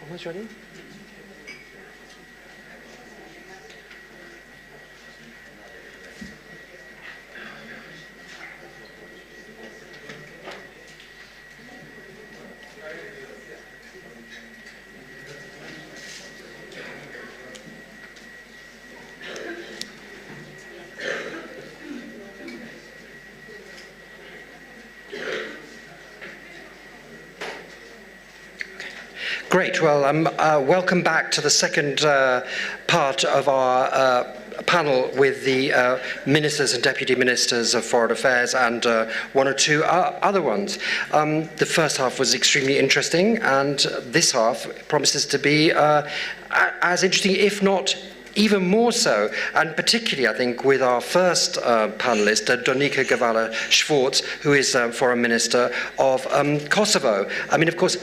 Almost ready? Great. Well, welcome back to the second part of our panel with the ministers and deputy ministers of foreign affairs and one or two other ones. The first half was extremely interesting, and this half promises to be as interesting, if not even more so, and particularly, I think, with our first panelist, Donika Gawala-Szwarc, who is Foreign Minister of Kosovo. I mean, of course,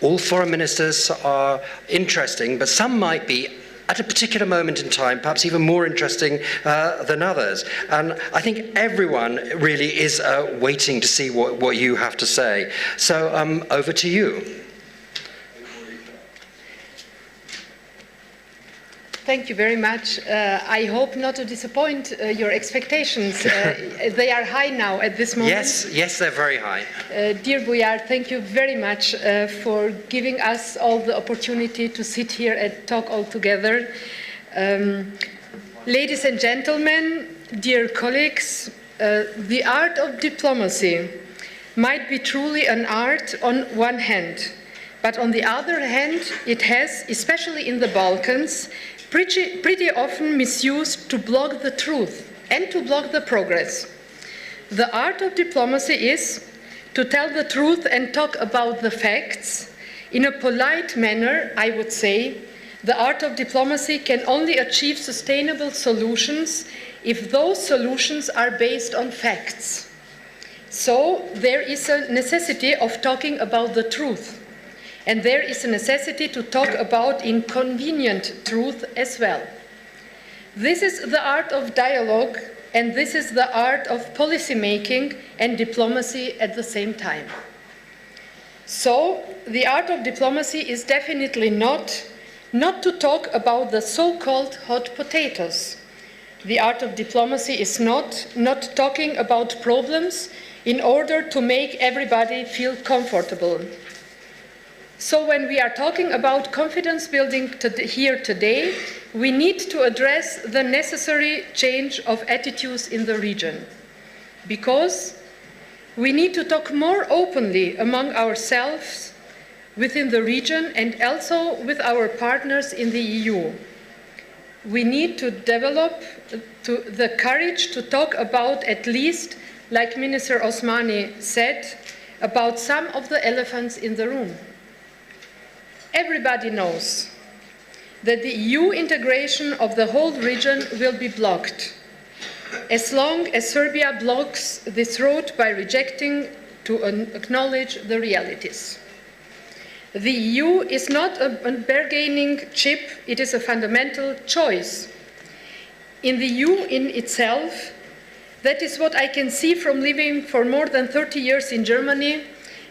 all foreign ministers are interesting, but some might be, at a particular moment in time, perhaps even more interesting than others. And I think everyone really is waiting to see what you have to say. So over to you. Thank you very much. I hope not to disappoint your expectations. They are high now at this moment. Yes, they're very high. Dear Bujar, thank you very much for giving us all the opportunity to sit here and talk all together. Ladies and gentlemen, dear colleagues, the art of diplomacy might be truly an art on one hand, but on the other hand, it has, especially in the Balkans, pretty often misused to block the truth and to block the progress. The art of diplomacy is to tell the truth and talk about the facts in a polite manner. I would say the art of diplomacy can only achieve sustainable solutions if those solutions are based on facts. So there is a necessity of talking about the truth. And there is a necessity to talk about inconvenient truth as well. This is the art of dialogue, and this is the art of policy making and diplomacy at the same time. So the art of diplomacy is definitely not to talk about the so-called hot potatoes. The art of diplomacy is not talking about problems in order to make everybody feel comfortable. So when we are talking about confidence building here today, we need to address the necessary change of attitudes in the region, because we need to talk more openly among ourselves within the region and also with our partners in the EU. We need to develop the courage to talk about, at least, like Minister Osmani said, about some of the elephants in the room. Everybody knows that the EU integration of the whole region will be blocked as long as Serbia blocks this road by rejecting to acknowledge the realities. The EU is not a bargaining chip, it is a fundamental choice. In the EU in itself, that is what I can see from living for more than 30 years in Germany,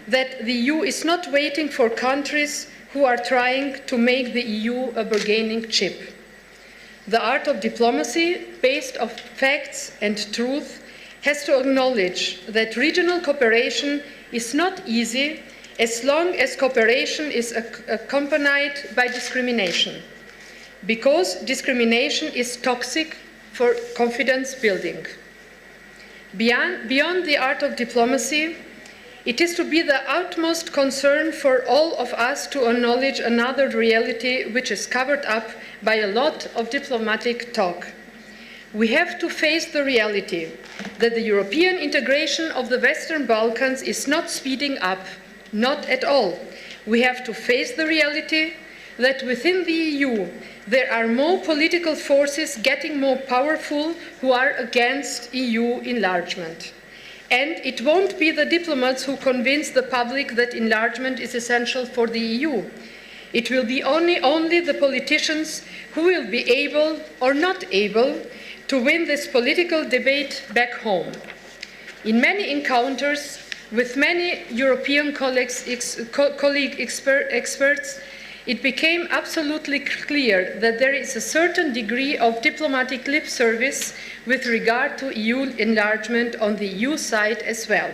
that the EU is not waiting for countries who are trying to make the EU a bargaining chip. The art of diplomacy, based on facts and truth, has to acknowledge that regional cooperation is not easy as long as cooperation is accompanied by discrimination, because discrimination is toxic for confidence building. Beyond the art of diplomacy, it is to be the utmost concern for all of us to acknowledge another reality which is covered up by a lot of diplomatic talk. We have to face the reality that the European integration of the Western Balkans is not speeding up, not at all. We have to face the reality that within the EU there are more political forces getting more powerful who are against EU enlargement. And it won't be the diplomats who convince the public that enlargement is essential for the EU. It will be only the politicians who will be able or not able to win this political debate back home. In many encounters with many European experts, it became absolutely clear that there is a certain degree of diplomatic lip service with regard to EU enlargement on the EU side as well.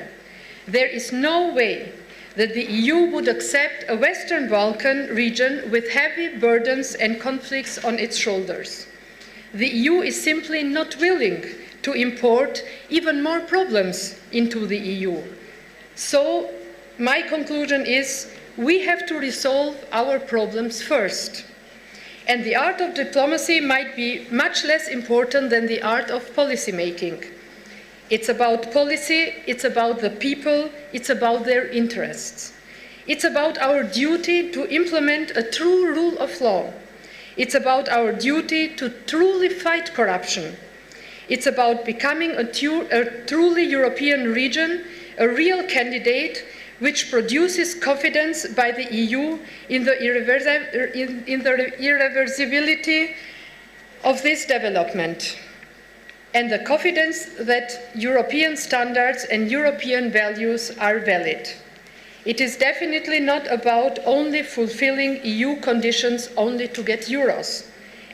There is no way that the EU would accept a Western Balkan region with heavy burdens and conflicts on its shoulders. The EU is simply not willing to import even more problems into the EU. So, my conclusion is, we have to resolve our problems first. And the art of diplomacy might be much less important than the art of policy making. It's about policy, it's about the people, it's about their interests. It's about our duty to implement a true rule of law. It's about our duty to truly fight corruption. It's about becoming a truly European region, a real candidate which produces confidence by the EU in the irreversibility of this development, and the confidence that European standards and European values are valid. It is definitely not about only fulfilling EU conditions only to get euros.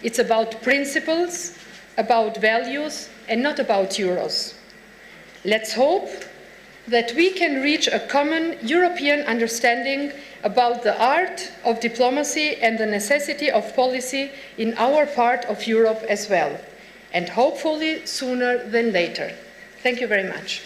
It's about principles, about values, and not about euros. Let's hope that we can reach a common European understanding about the art of diplomacy and the necessity of policy in our part of Europe as well, and hopefully sooner than later. Thank you very much.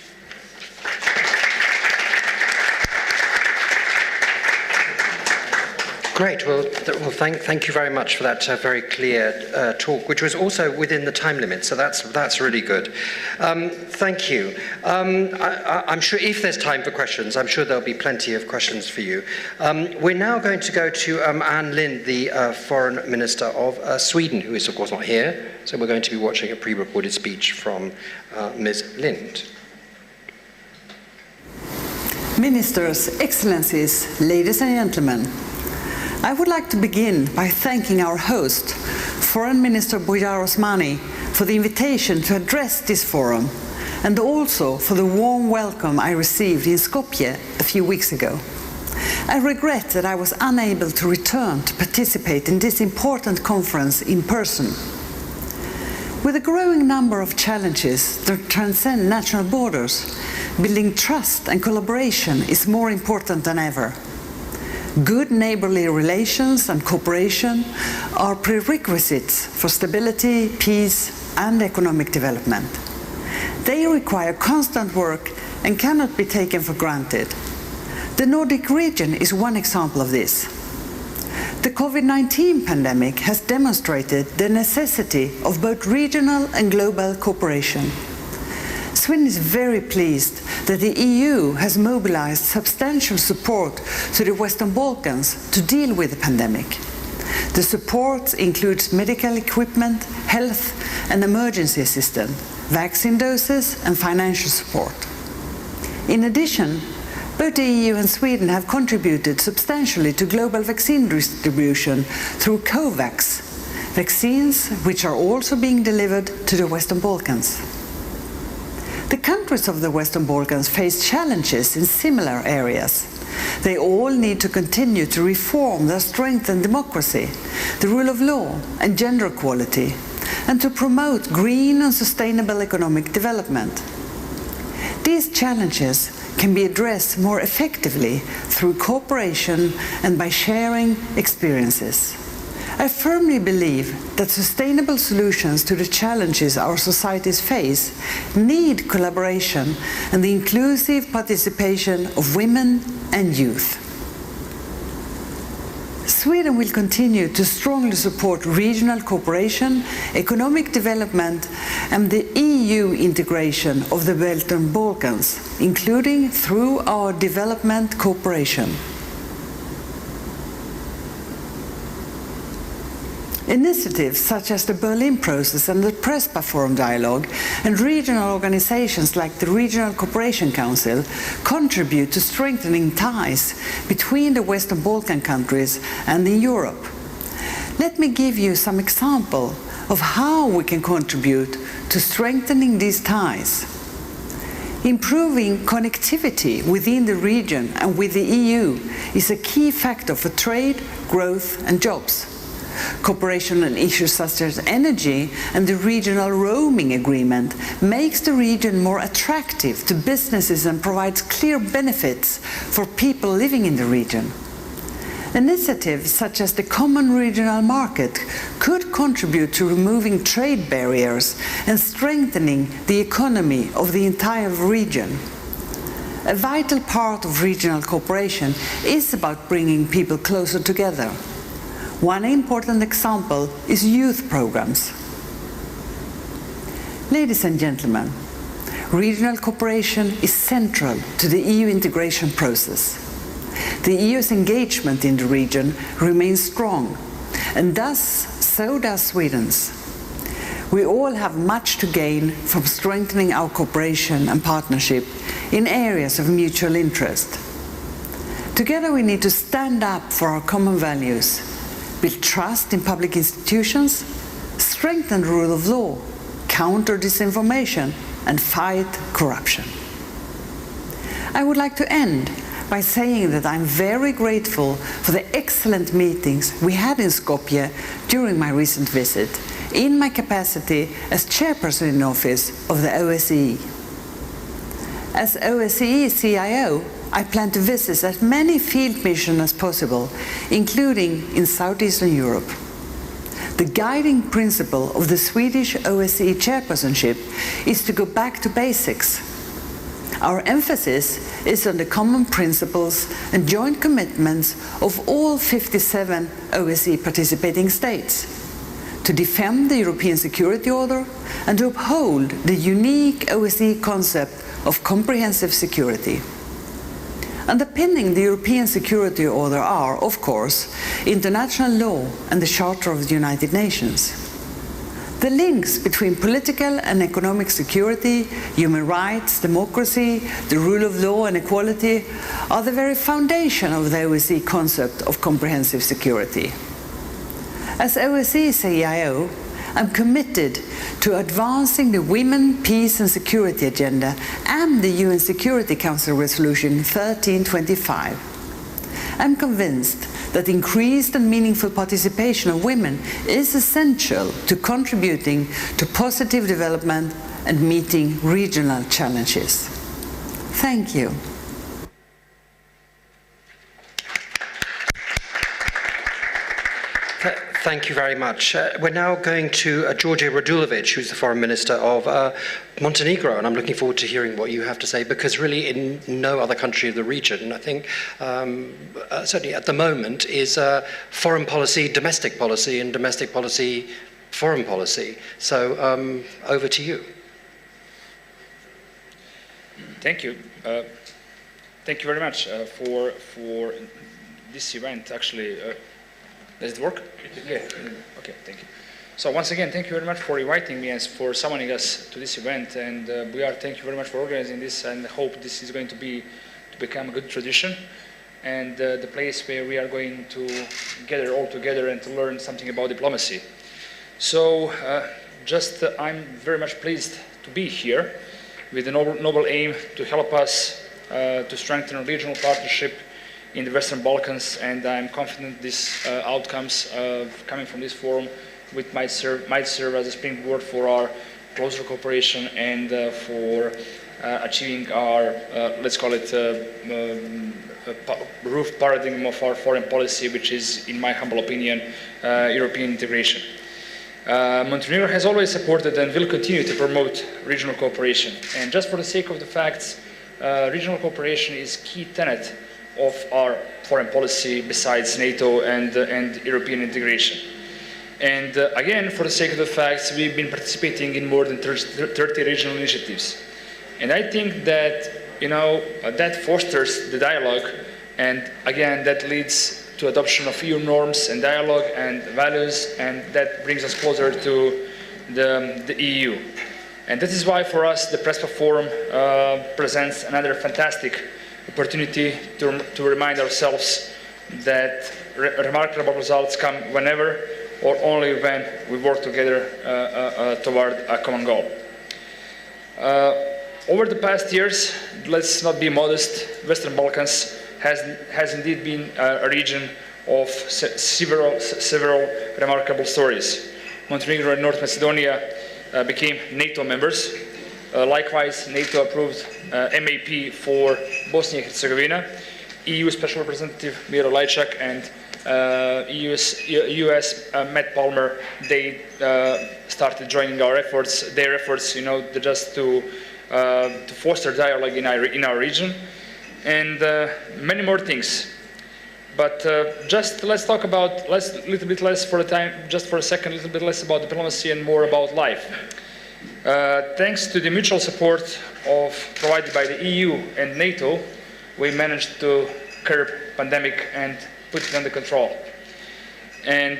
Great. Well, thank you very much for that very clear talk, which was also within the time limit. So that's really good. Thank you. I'm sure if there's time for questions, I'm sure there'll be plenty of questions for you. We're now going to go to Ann Linde, the Foreign Minister of Sweden, who is of course not here. So we're going to be watching a pre-recorded speech from Ms. Linde. Ministers, Excellencies, ladies and gentlemen, I would like to begin by thanking our host, Foreign Minister Bujar Osmani, for the invitation to address this forum, and also for the warm welcome I received in Skopje a few weeks ago. I regret that I was unable to return to participate in this important conference in person. With a growing number of challenges that transcend national borders, building trust and collaboration is more important than ever. Good neighborly relations and cooperation are prerequisites for stability, peace, and economic development. They require constant work and cannot be taken for granted. The Nordic region is one example of this. The COVID-19 pandemic has demonstrated the necessity of both regional and global cooperation. Sweden is very pleased that the EU has mobilized substantial support to the Western Balkans to deal with the pandemic. The support includes medical equipment, health and emergency assistance, vaccine doses and financial support. In addition, both the EU and Sweden have contributed substantially to global vaccine distribution through COVAX, vaccines which are also being delivered to the Western Balkans. The countries of the Western Balkans face challenges in similar areas. They all need to continue to reform their strength and democracy, the rule of law and gender equality, and to promote green and sustainable economic development. These challenges can be addressed more effectively through cooperation and by sharing experiences. I firmly believe that sustainable solutions to the challenges our societies face need collaboration and the inclusive participation of women and youth. Sweden will continue to strongly support regional cooperation, economic development and the EU integration of the Western Balkans, including through our development cooperation. Initiatives such as the Berlin Process and the Prespa Forum Dialogue and regional organizations like the Regional Cooperation Council contribute to strengthening ties between the Western Balkan countries and in Europe. Let me give you some example of how we can contribute to strengthening these ties. Improving connectivity within the region and with the EU is a key factor for trade, growth and jobs. Cooperation on issues such as energy and the regional roaming agreement makes the region more attractive to businesses and provides clear benefits for people living in the region. Initiatives such as the Common Regional Market could contribute to removing trade barriers and strengthening the economy of the entire region. A vital part of regional cooperation is about bringing people closer together. One important example is youth programs. Ladies and gentlemen, regional cooperation is central to the EU integration process. The EU's engagement in the region remains strong, and thus so does Sweden's. We all have much to gain from strengthening our cooperation and partnership in areas of mutual interest. Together we need to stand up for our common values, build trust in public institutions, strengthen the rule of law, counter disinformation, and fight corruption. I would like to end by saying that I'm very grateful for the excellent meetings we had in Skopje during my recent visit, in my capacity as chairperson in office of the OSCE. As OSCE CIO, I plan to visit as many field missions as possible, including in Southeastern Europe. The guiding principle of the Swedish OSCE chairpersonship is to go back to basics. Our emphasis is on the common principles and joint commitments of all 57 OSCE participating states, to defend the European security order and to uphold the unique OSCE concept of comprehensive security. Underpinning the European security order are, of course, international law and the Charter of the United Nations. The links between political and economic security, human rights, democracy, the rule of law and equality are the very foundation of the OSCE concept of comprehensive security. As OSCE CIO, I'm committed to advancing the Women, Peace and Security agenda and the UN Security Council Resolution 1325. I'm convinced that increased and meaningful participation of women is essential to contributing to positive development and meeting regional challenges. Thank you. Thank you very much. We're now going to George Radulovic, who's the Foreign Minister of Montenegro, and I'm looking forward to hearing what you have to say, because really in no other country of the region, I think, certainly at the moment, is foreign policy, domestic policy, and domestic policy, foreign policy. So over to you. Thank you. Thank you very much for this event. Actually, does it work? Yeah. Okay. Thank you. So once again, thank you very much for inviting me and for summoning us to this event. And thank you very much for organizing this. And hope this is going to become a good tradition, and the place where we are going to gather all together and to learn something about diplomacy. So I'm very much pleased to be here with the noble aim to help us to strengthen regional partnership in the Western Balkans, and I'm confident these outcomes coming from this forum might serve as a springboard for our closer cooperation and for achieving our, let's call it, roof paradigm of our foreign policy, which is, in my humble opinion, European integration. Montenegro has always supported and will continue to promote regional cooperation. And just for the sake of the facts, regional cooperation is a key tenet of our foreign policy besides NATO and European integration. And again, for the sake of the facts, we've been participating in more than 30 regional initiatives. And I think that, that fosters the dialogue, and again, that leads to adoption of EU norms and dialogue and values, and that brings us closer to the EU. And this is why, for us, the Prespa Forum presents another fantastic opportunity to remind ourselves that remarkable results come whenever or only when we work together toward a common goal. Over the past years, let's not be modest, Western Balkans has indeed been a region of several remarkable stories. Montenegro and North Macedonia became NATO members. Likewise, NATO approved MAP for Bosnia and Herzegovina. EU Special Representative Miro Lajčák and US Matt Palmer, they started joining their efforts, just to foster dialogue in our region, and many more things. But just let's talk about, a little bit less for a little bit less about diplomacy and more about life. Thanks to the mutual support provided by the EU and NATO, we managed to curb pandemic and put it under control. And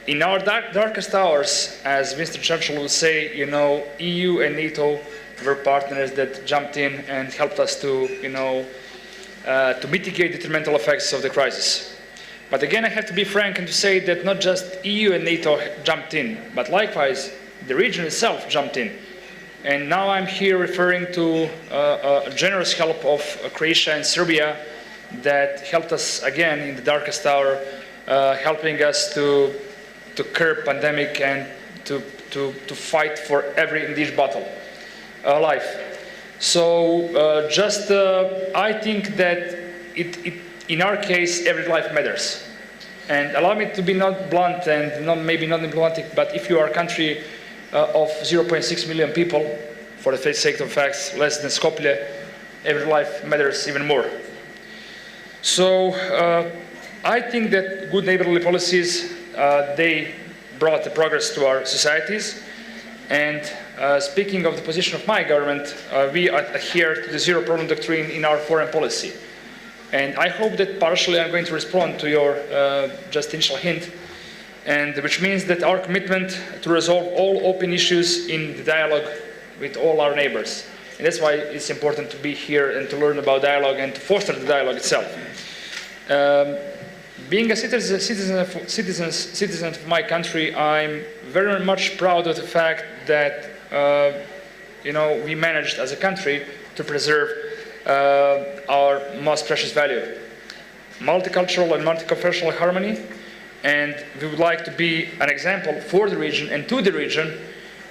in our darkest hours, as Winston Churchill would say, EU and NATO were partners that jumped in and helped us to mitigate the detrimental effects of the crisis. But again, I have to be frank and to say that not just EU and NATO jumped in, but likewise, the region itself jumped in. And now I'm here referring to a generous help of Croatia and Serbia that helped us again in the darkest hour, helping us to curb pandemic and to fight for every in this battle, life. So I think that in our case, every life matters. And allow me to be not blunt and maybe not diplomatic, but if you are a country of 0.6 million people, for the sake of facts, less than Skopje, every life matters even more. So I think that good neighborly policies, they brought the progress to our societies. And speaking of the position of my government, we adhere to the zero problem doctrine in our foreign policy. And I hope that partially I'm going to respond to your just initial hint, and which means that our commitment to resolve all open issues in the dialogue with all our neighbors. And that's why it's important to be here and to learn about dialogue and to foster the dialogue itself. Being a citizen of my country, I'm very much proud of the fact that we managed as a country to preserve our most precious value, multicultural and multiconfessional harmony, and we would like to be an example for the region and to the region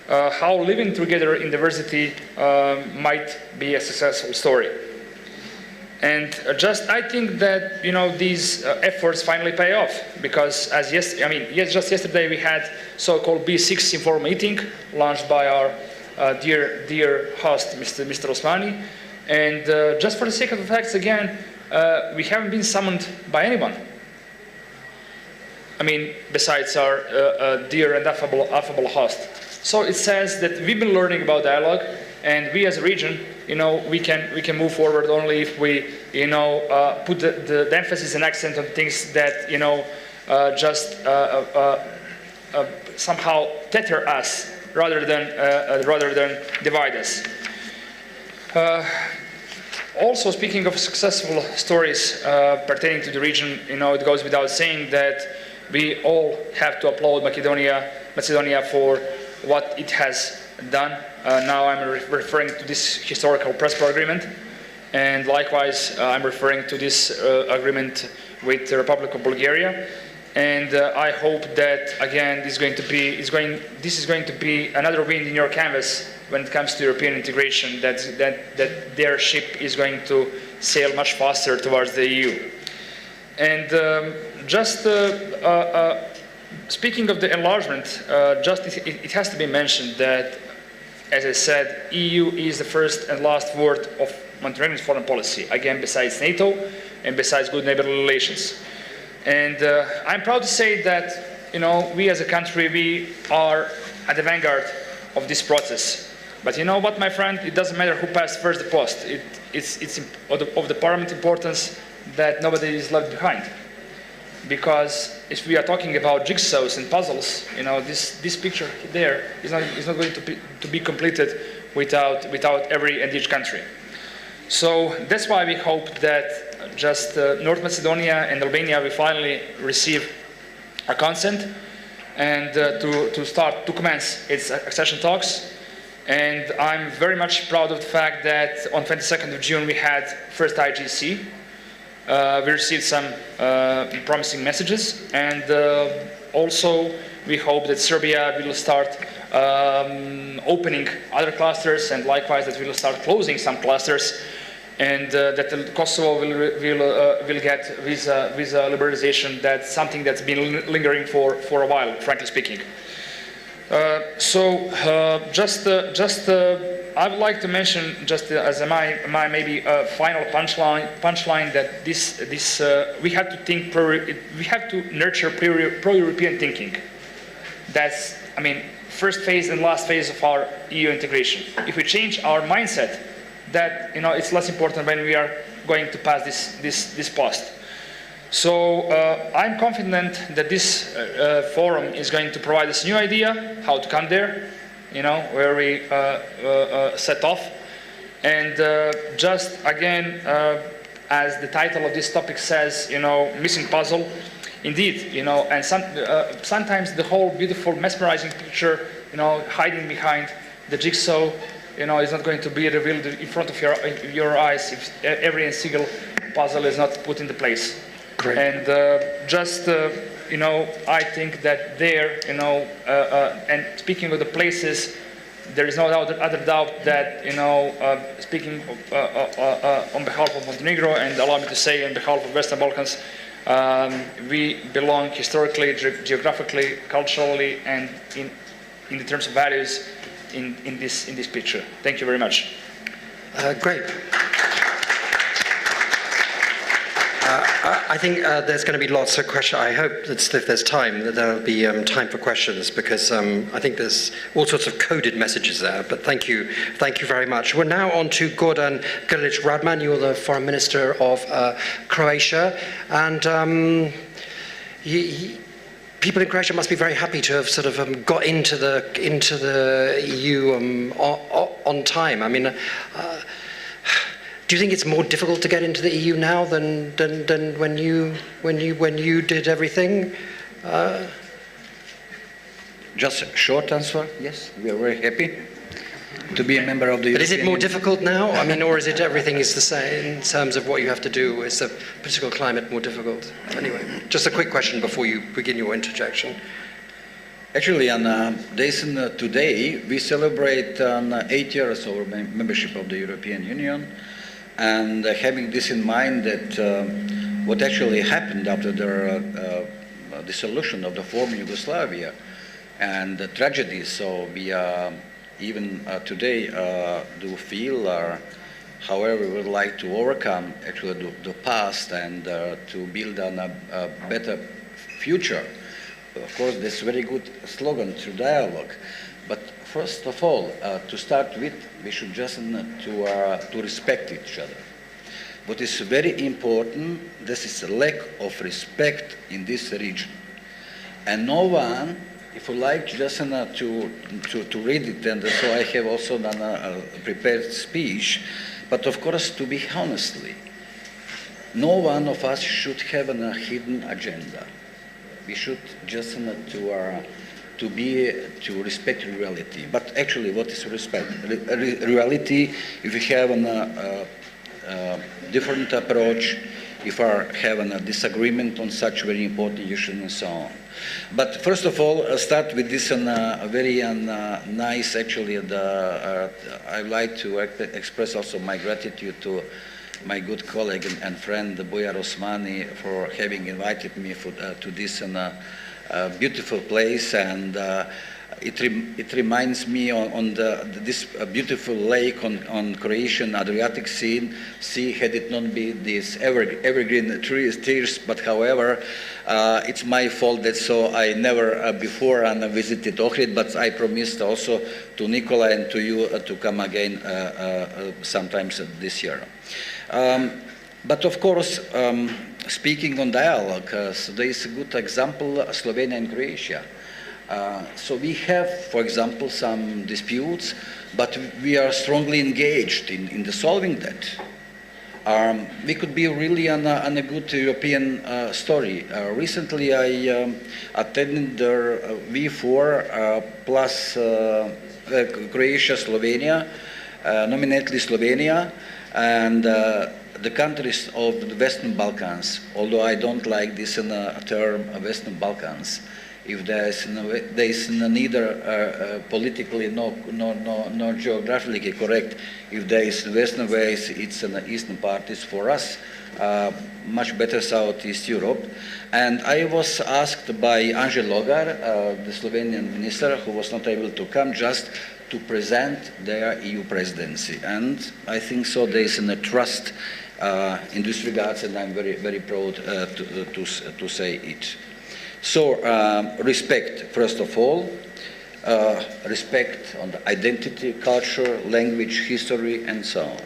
how living together in diversity might be a successful story. And I think that these efforts finally pay off, because just yesterday we had so-called B6 informal meeting launched by our dear host, Mr. Osmani, and just for the sake of the facts again, we haven't been summoned by anyone. Besides our dear and affable host. So it says that we've been learning about dialogue, and we as a region, we can move forward only if we, put the emphasis and accent on things that, somehow tether us rather than divide us. Also, speaking of successful stories pertaining to the region, it goes without saying that we all have to applaud Macedonia for what it has done. Now I'm referring to this historical Prespa agreement, and likewise I'm referring to this agreement with the Republic of Bulgaria. And I hope that again this is going to be another wind in your canvas when it comes to European integration. That their ship is going to sail much faster towards the EU. And speaking of the enlargement, it has to be mentioned that, as I said, EU is the first and last word of Montenegro's foreign policy, again, besides NATO and besides good neighborly relations. And I'm proud to say that, we as a country, we are at the vanguard of this process. But you know what, my friend? It doesn't matter who passed first the post. It's of the paramount importance that nobody is left behind. Because if we are talking about jigsaws and puzzles, this picture there is not going to be completed without every and each country. So that's why we hope that North Macedonia and Albania will finally receive a consent and to commence its accession talks. And I'm very much proud of the fact that on 22nd of June we had first IGC. We received some promising messages, and also we hope that Serbia will start opening other clusters, and likewise that we will start closing some clusters, and that Kosovo will get visa liberalization. That's something that's been lingering for a while, frankly speaking. I would like to mention, just as my maybe final punchline, that we have to think we have to nurture pro-European thinking. That's first phase and last phase of our EU integration. If we change our mindset, that it's less important when we are going to pass this post. So I'm confident that this forum is going to provide us a new idea how to come there, where we set off. And just again, as the title of this topic says, missing puzzle. Indeed, and sometimes the whole beautiful, mesmerizing picture, hiding behind the jigsaw, is not going to be revealed in front of your eyes if every single puzzle is not put into place. Great. And I think that there, and speaking of the places, there is no other doubt that, speaking on behalf of Montenegro, and allow me to say on behalf of Western Balkans, we belong historically, geographically, culturally, and in the terms of values in this picture. Thank you very much. Great. I think there's going to be lots of questions. I hope that if there's time, that there will be time for questions, because I think there's all sorts of coded messages there. But thank you very much. We're now on to Gordan Grlić Radman. You're the Foreign Minister of Croatia, and people in Croatia must be very happy to have sort of got into the EU on time. Do you think it's more difficult to get into the EU now than when you did everything? Just a short answer. Yes, we are very happy to be a member of the. But is it more difficult now? Or is it everything is the same in terms of what you have to do? Is the political climate more difficult? Anyway, just a quick question before you begin your interjection. Actually, on today we celebrate 8 years of membership of the European Union. And having this in mind, that what actually happened after the dissolution of the former Yugoslavia and the tragedies, so we even today do feel, however, we would like to overcome actually the past and to build on a better future. Of course, this very good slogan through dialogue. But first of all, to start with, we should just to respect each other. What is very important, this is a lack of respect in this region. And no one, if you like, just to read it, and so I have also done a prepared speech, but of course, to be honestly, no one of us should have a hidden agenda. We should just to respect reality. But actually, what is respect? Reality, if we have a different approach, if we have a disagreement on such very important issues and so on. But first of all, I'll start with this very nice, actually, I'd like to express also my gratitude to my good colleague and friend, Bujar Osmani, for having invited me to this beautiful place. And it reminds me on this beautiful lake on Croatian Adriatic Sea. Had it not been these evergreen trees, but however, it's my fault that so I never before visited Ohrid, but I promised also to Nikola and to you to come again sometimes this year. But of course, speaking on dialogue, so there is a good example, Slovenia and Croatia. So we have, for example, some disputes, but we are strongly engaged in the solving that. We could be really on a good European story. Recently, I attended the V4 plus Croatia, Slovenia, nominately Slovenia, and the countries of the Western Balkans, although I don't like this term Western Balkans. If there is neither politically nor geographically correct, if there is Western ways, it's an Eastern parties for us, much better Southeast Europe. And I was asked by Anže Logar, the Slovenian minister, who was not able to come, just to present their EU presidency. And I think so there is a trust in this regards, and I'm very, very proud to say it. So respect, first of all, respect on the identity, culture, language, history, and so on.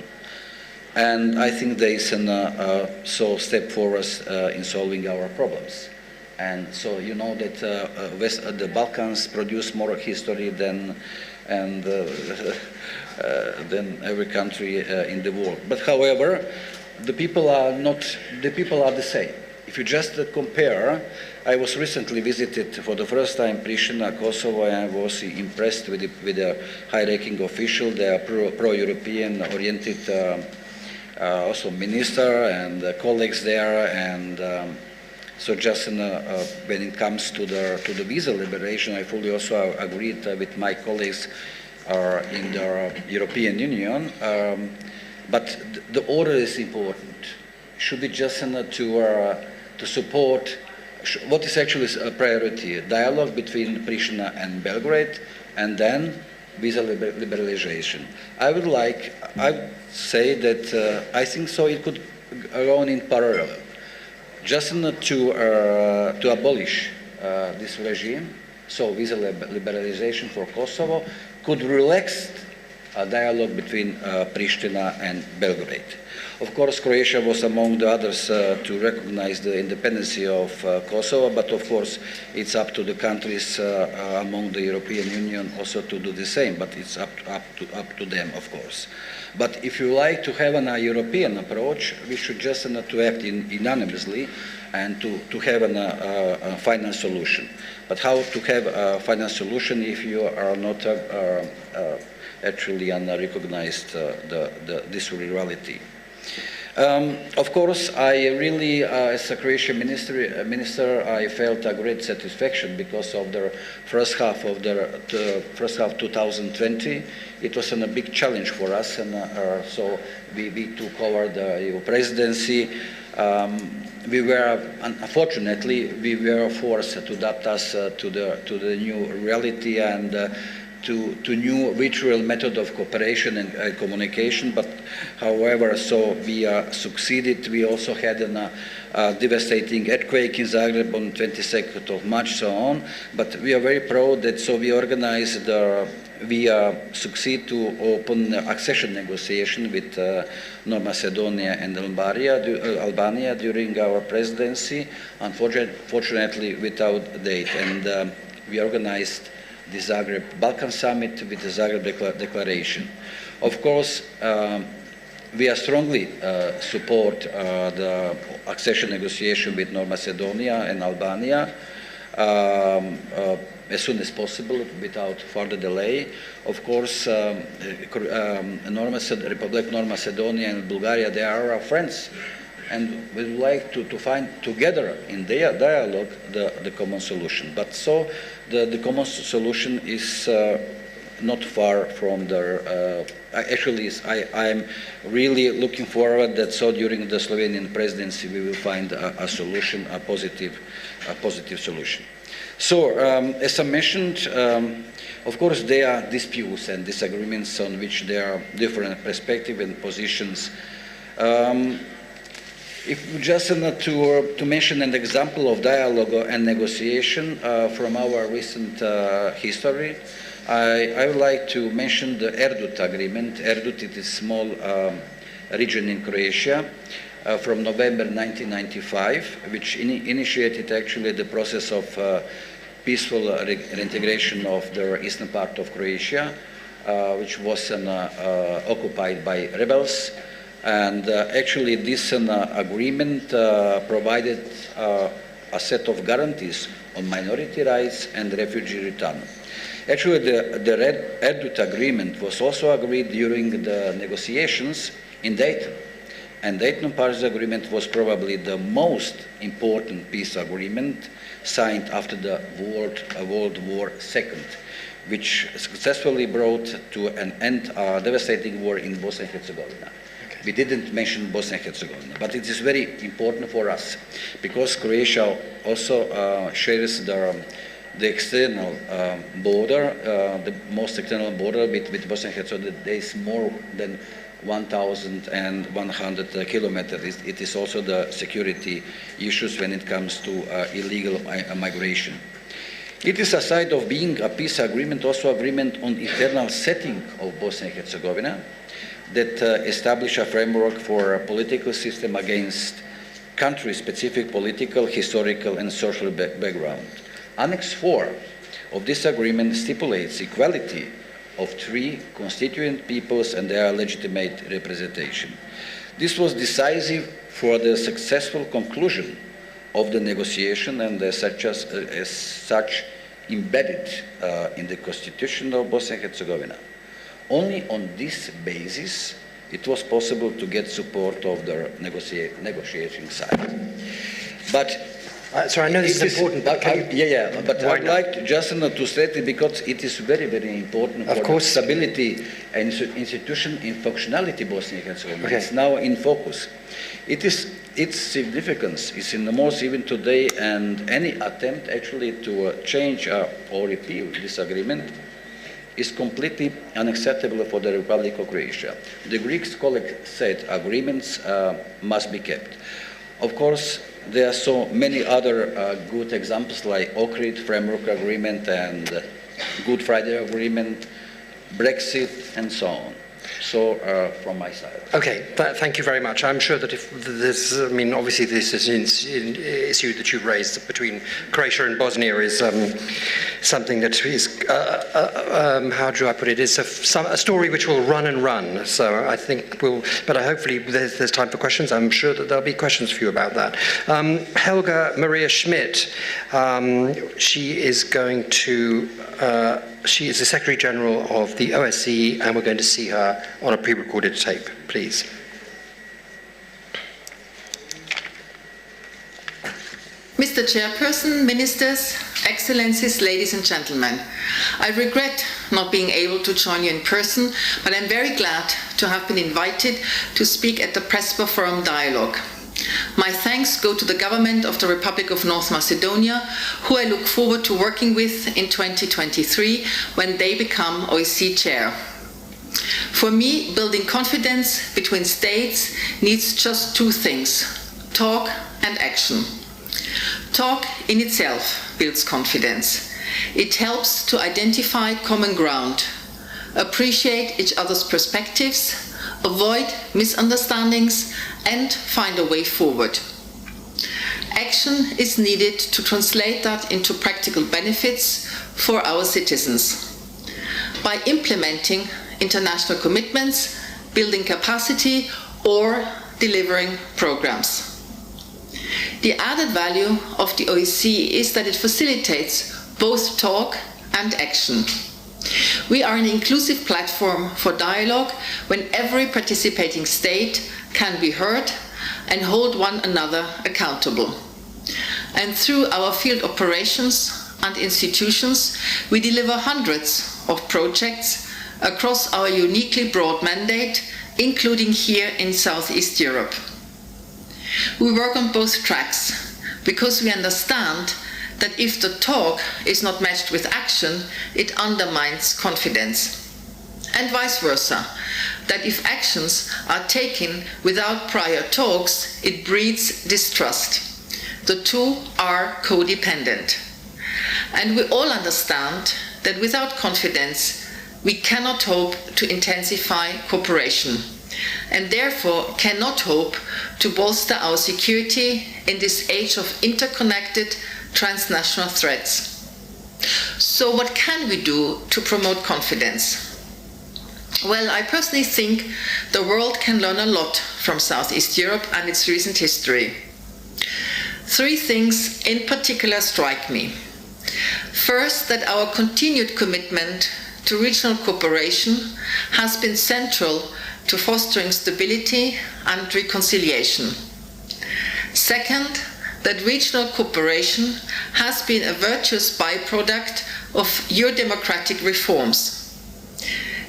And I think there is a step forward in solving our problems. And so you know that the Balkans produce more history than every country in the world. But however, the people are the same. If you just compare, I was recently visited for the first time Pristina, Kosovo, and I was impressed with the high-ranking official. They are pro-European oriented, also minister and colleagues there, and so just when it comes to the visa liberation, I fully also agreed with my colleagues in the European Union. But the order is important. Should be just to support what is actually a priority: dialogue between Pristina and Belgrade, and then visa liberalization. I would say that I think so it could go on in parallel, just to abolish this regime. So visa liberalization for Kosovo could relax a dialogue between Pristina and Belgrade. Of course, Croatia was among the others to recognize the independence of Kosovo, but of course it's up to the countries among the European Union also to do the same, but it's up to them, of course. But if you like to have a European approach, we should just to act unanimously and to have a final solution. But how to have a final solution if you are not actually recognized this reality? Of course, I really, as a Croatian minister, I felt a great satisfaction because of the first half of 2020. It was a big challenge for us, and so we took over the EU presidency. We were, unfortunately, we were forced to adapt us to the new reality and to new virtual method of cooperation and communication. But however, so we succeeded. We also had a devastating earthquake in Zagreb on 22nd of March, so on. But we are very proud that so we organized. We succeed to open accession negotiation with North Macedonia and Albania during our presidency, unfortunately without date. And we organized the Zagreb Balkan Summit with the Zagreb Declaration. Of course, we are strongly support the accession negotiation with North Macedonia and Albania. As soon as possible, without further delay. Of course, Republic North Macedonia and Bulgaria, they are our friends, and we would like to find together in their dialogue the common solution. But so the common solution is not far from the. Actually, I'm really looking forward that so during the Slovenian presidency we will find a solution, a positive solution. So, as I mentioned, of course there are disputes and disagreements on which there are different perspectives and positions. If just to mention an example of dialogue and negotiation from our recent history, I would like to mention the Erdut agreement. Erdut is a small region in Croatia. From November 1995, which initiated actually the process of peaceful reintegration of the eastern part of Croatia, which was occupied by rebels. And actually this agreement provided a set of guarantees on minority rights and refugee return. Actually, the Erdut agreement was also agreed during the negotiations in Dayton. And Dayton Paris Agreement was probably the most important peace agreement signed after the World War II, which successfully brought to an end a devastating war in Bosnia and Herzegovina. Okay. We didn't mention Bosnia and Herzegovina, but it is very important for us because Croatia also shares the external border, the most external border with Bosnia and Herzegovina. There is more than 1,100 kilometers. It is also the security issues when it comes to illegal migration. It is aside of being a peace agreement, also agreement on internal setting of Bosnia and Herzegovina that establish a framework for a political system against country-specific political, historical, and social background. Annex 4 of this agreement stipulates equality of three constituent peoples and their legitimate representation. This was decisive for the successful conclusion of the negotiation and as such embedded in the constitution of Bosnia and Herzegovina. Only on this basis it was possible to get support of the negotiating side. But sorry, I know this is important. But I'd like to just to state it because it is very, very important for the stability and institution in functionality Bosnia and Herzegovina. Okay. It's now in focus. Its significance is in the most even today, and any attempt actually to change or repeal this agreement is completely unacceptable for the Republic of Croatia. The Greek colleague said agreements must be kept. Of course, there are so many other good examples like Ohrid Framework Agreement and Good Friday Agreement, Brexit, and so on. So, from my side. Okay, thank you very much. I'm sure that if this, I mean, obviously this is an issue that you've raised between Croatia and Bosnia is something that is, how do I put it, is a story which will run and run. So I think but hopefully there's time for questions. I'm sure that there'll be questions for you about that. Helga Maria Schmidt, she is going to, she is the Secretary General of the OSCE, and we're going to see her on a pre-recorded tape, please. Mr. Chairperson, Ministers, Excellencies, ladies and gentlemen, I regret not being able to join you in person, but I'm very glad to have been invited to speak at the Prespa Forum Dialogue. My thanks go to the government of the Republic of North Macedonia, who I look forward to working with in 2023 when they become OSCE chair. For me, building confidence between states needs just two things: talk and action. Talk in itself builds confidence. It helps to identify common ground, appreciate each other's perspectives, avoid misunderstandings, and find a way forward. Action is needed to translate that into practical benefits for our citizens. By implementing international commitments, building capacity, or delivering programs. The added value of the OSCE is that it facilitates both talk and action. We are an inclusive platform for dialogue when every participating state can be heard and hold one another accountable. And through our field operations and institutions, we deliver hundreds of projects across our uniquely broad mandate, including here in Southeast Europe. We work on both tracks because we understand that if the talk is not matched with action, it undermines confidence. And vice versa, that if actions are taken without prior talks, it breeds distrust. The two are codependent. And we all understand that without confidence, we cannot hope to intensify cooperation, and therefore cannot hope to bolster our security in this age of interconnected transnational threats. So what can we do to promote confidence? Well, I personally think the world can learn a lot from Southeast Europe and its recent history. Three things in particular strike me. First, that our continued commitment to regional cooperation has been central to fostering stability and reconciliation. Second, that regional cooperation has been a virtuous byproduct of your democratic reforms.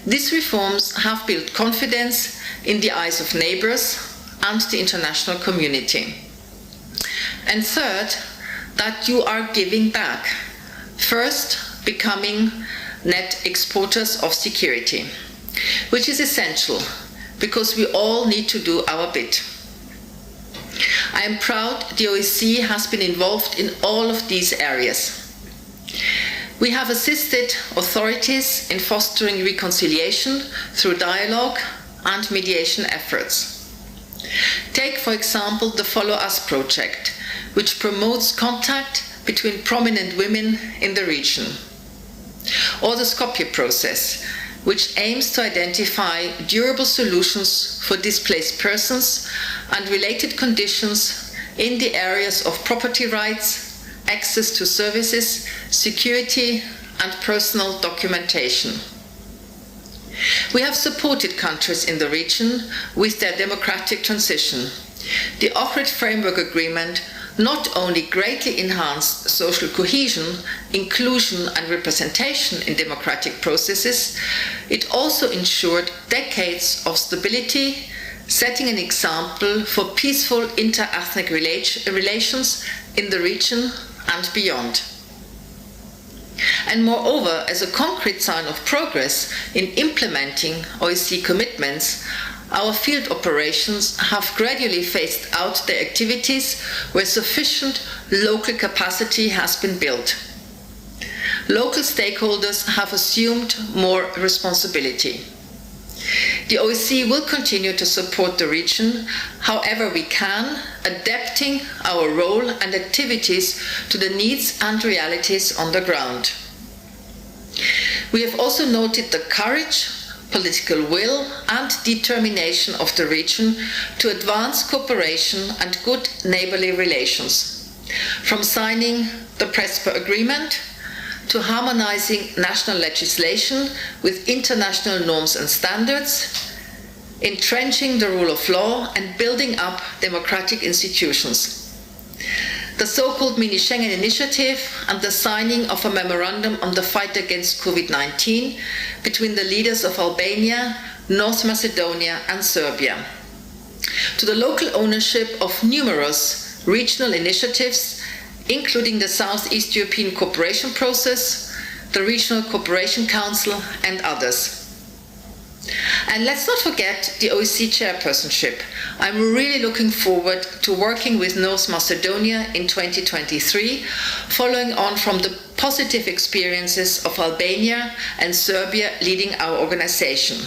These reforms have built confidence in the eyes of neighbors and the international community. And third, that you are giving back. First, becoming net exporters of security, which is essential because we all need to do our bit. I am proud the OSCE has been involved in all of these areas. We have assisted authorities in fostering reconciliation through dialogue and mediation efforts. Take, for example, the Follow Us project, which promotes contact between prominent women in the region. Or the Skopje process, which aims to identify durable solutions for displaced persons and related conditions in the areas of property rights, access to services, security, and personal documentation. We have supported countries in the region with their democratic transition. The Ohrid Framework Agreement not only greatly enhanced social cohesion, inclusion, and representation in democratic processes, it also ensured decades of stability, setting an example for peaceful inter-ethnic relations in the region and beyond. And moreover, as a concrete sign of progress in implementing OSCE commitments, our field operations have gradually phased out their activities where sufficient local capacity has been built. Local stakeholders have assumed more responsibility. The OSCE will continue to support the region however we can, adapting our role and activities to the needs and realities on the ground. We have also noted the courage, political will, and determination of the region to advance cooperation and good neighborly relations, from signing the Prespa Agreement to harmonizing national legislation with international norms and standards, entrenching the rule of law, and building up democratic institutions. the so-called mini Schengen initiative and the signing of a memorandum on the fight against COVID-19 between the leaders of Albania, North Macedonia and Serbia. To the local ownership of numerous regional initiatives, including the Southeast European Cooperation Process, the Regional Cooperation Council and others. And let's not forget the OSCE chairpersonship. I'm really looking forward to working with North Macedonia in 2023, following on from the positive experiences of Albania and Serbia leading our organization.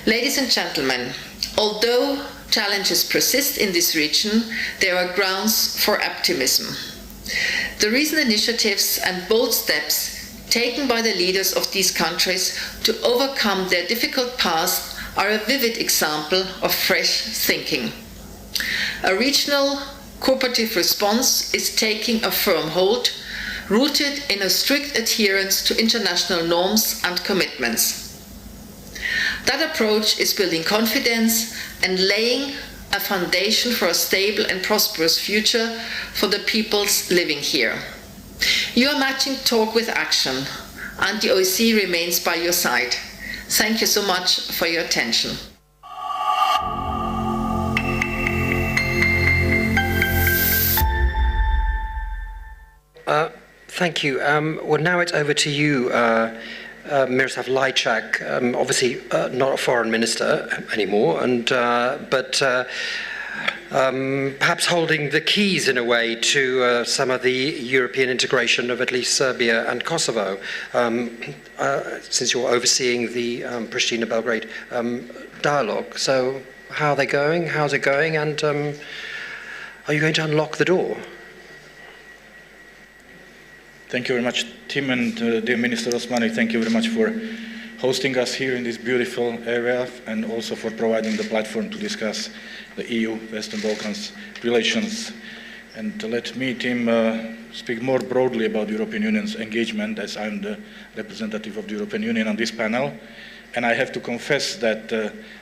Ladies and gentlemen, although challenges persist in this region, there are grounds for optimism. The recent initiatives and bold steps taken by the leaders of these countries to overcome their difficult past are a vivid example of fresh thinking. A regional cooperative response is taking a firm hold, rooted in a strict adherence to international norms and commitments. That approach is building confidence and laying a foundation for a stable and prosperous future for the peoples living here. You are matching talk with action, and the OSCE remains by your side. Thank you so much for your attention. Thank you. Well, now it's over to you, Miroslav Lajčák, obviously not a foreign minister anymore, but perhaps holding the keys in a way to some of the European integration of at least Serbia and Kosovo, since you're overseeing the Pristina-Belgrade dialogue. So how are they going? How's it going? And are you going to unlock the door? Thank you very much, Tim, and dear Minister Osmani, thank you very much for hosting us here in this beautiful area and also for providing the platform to discuss the EU-Western Balkans relations. And let me, Tim, speak more broadly about the European Union's engagement, as I'm the representative of the European Union on this panel. And I have to confess that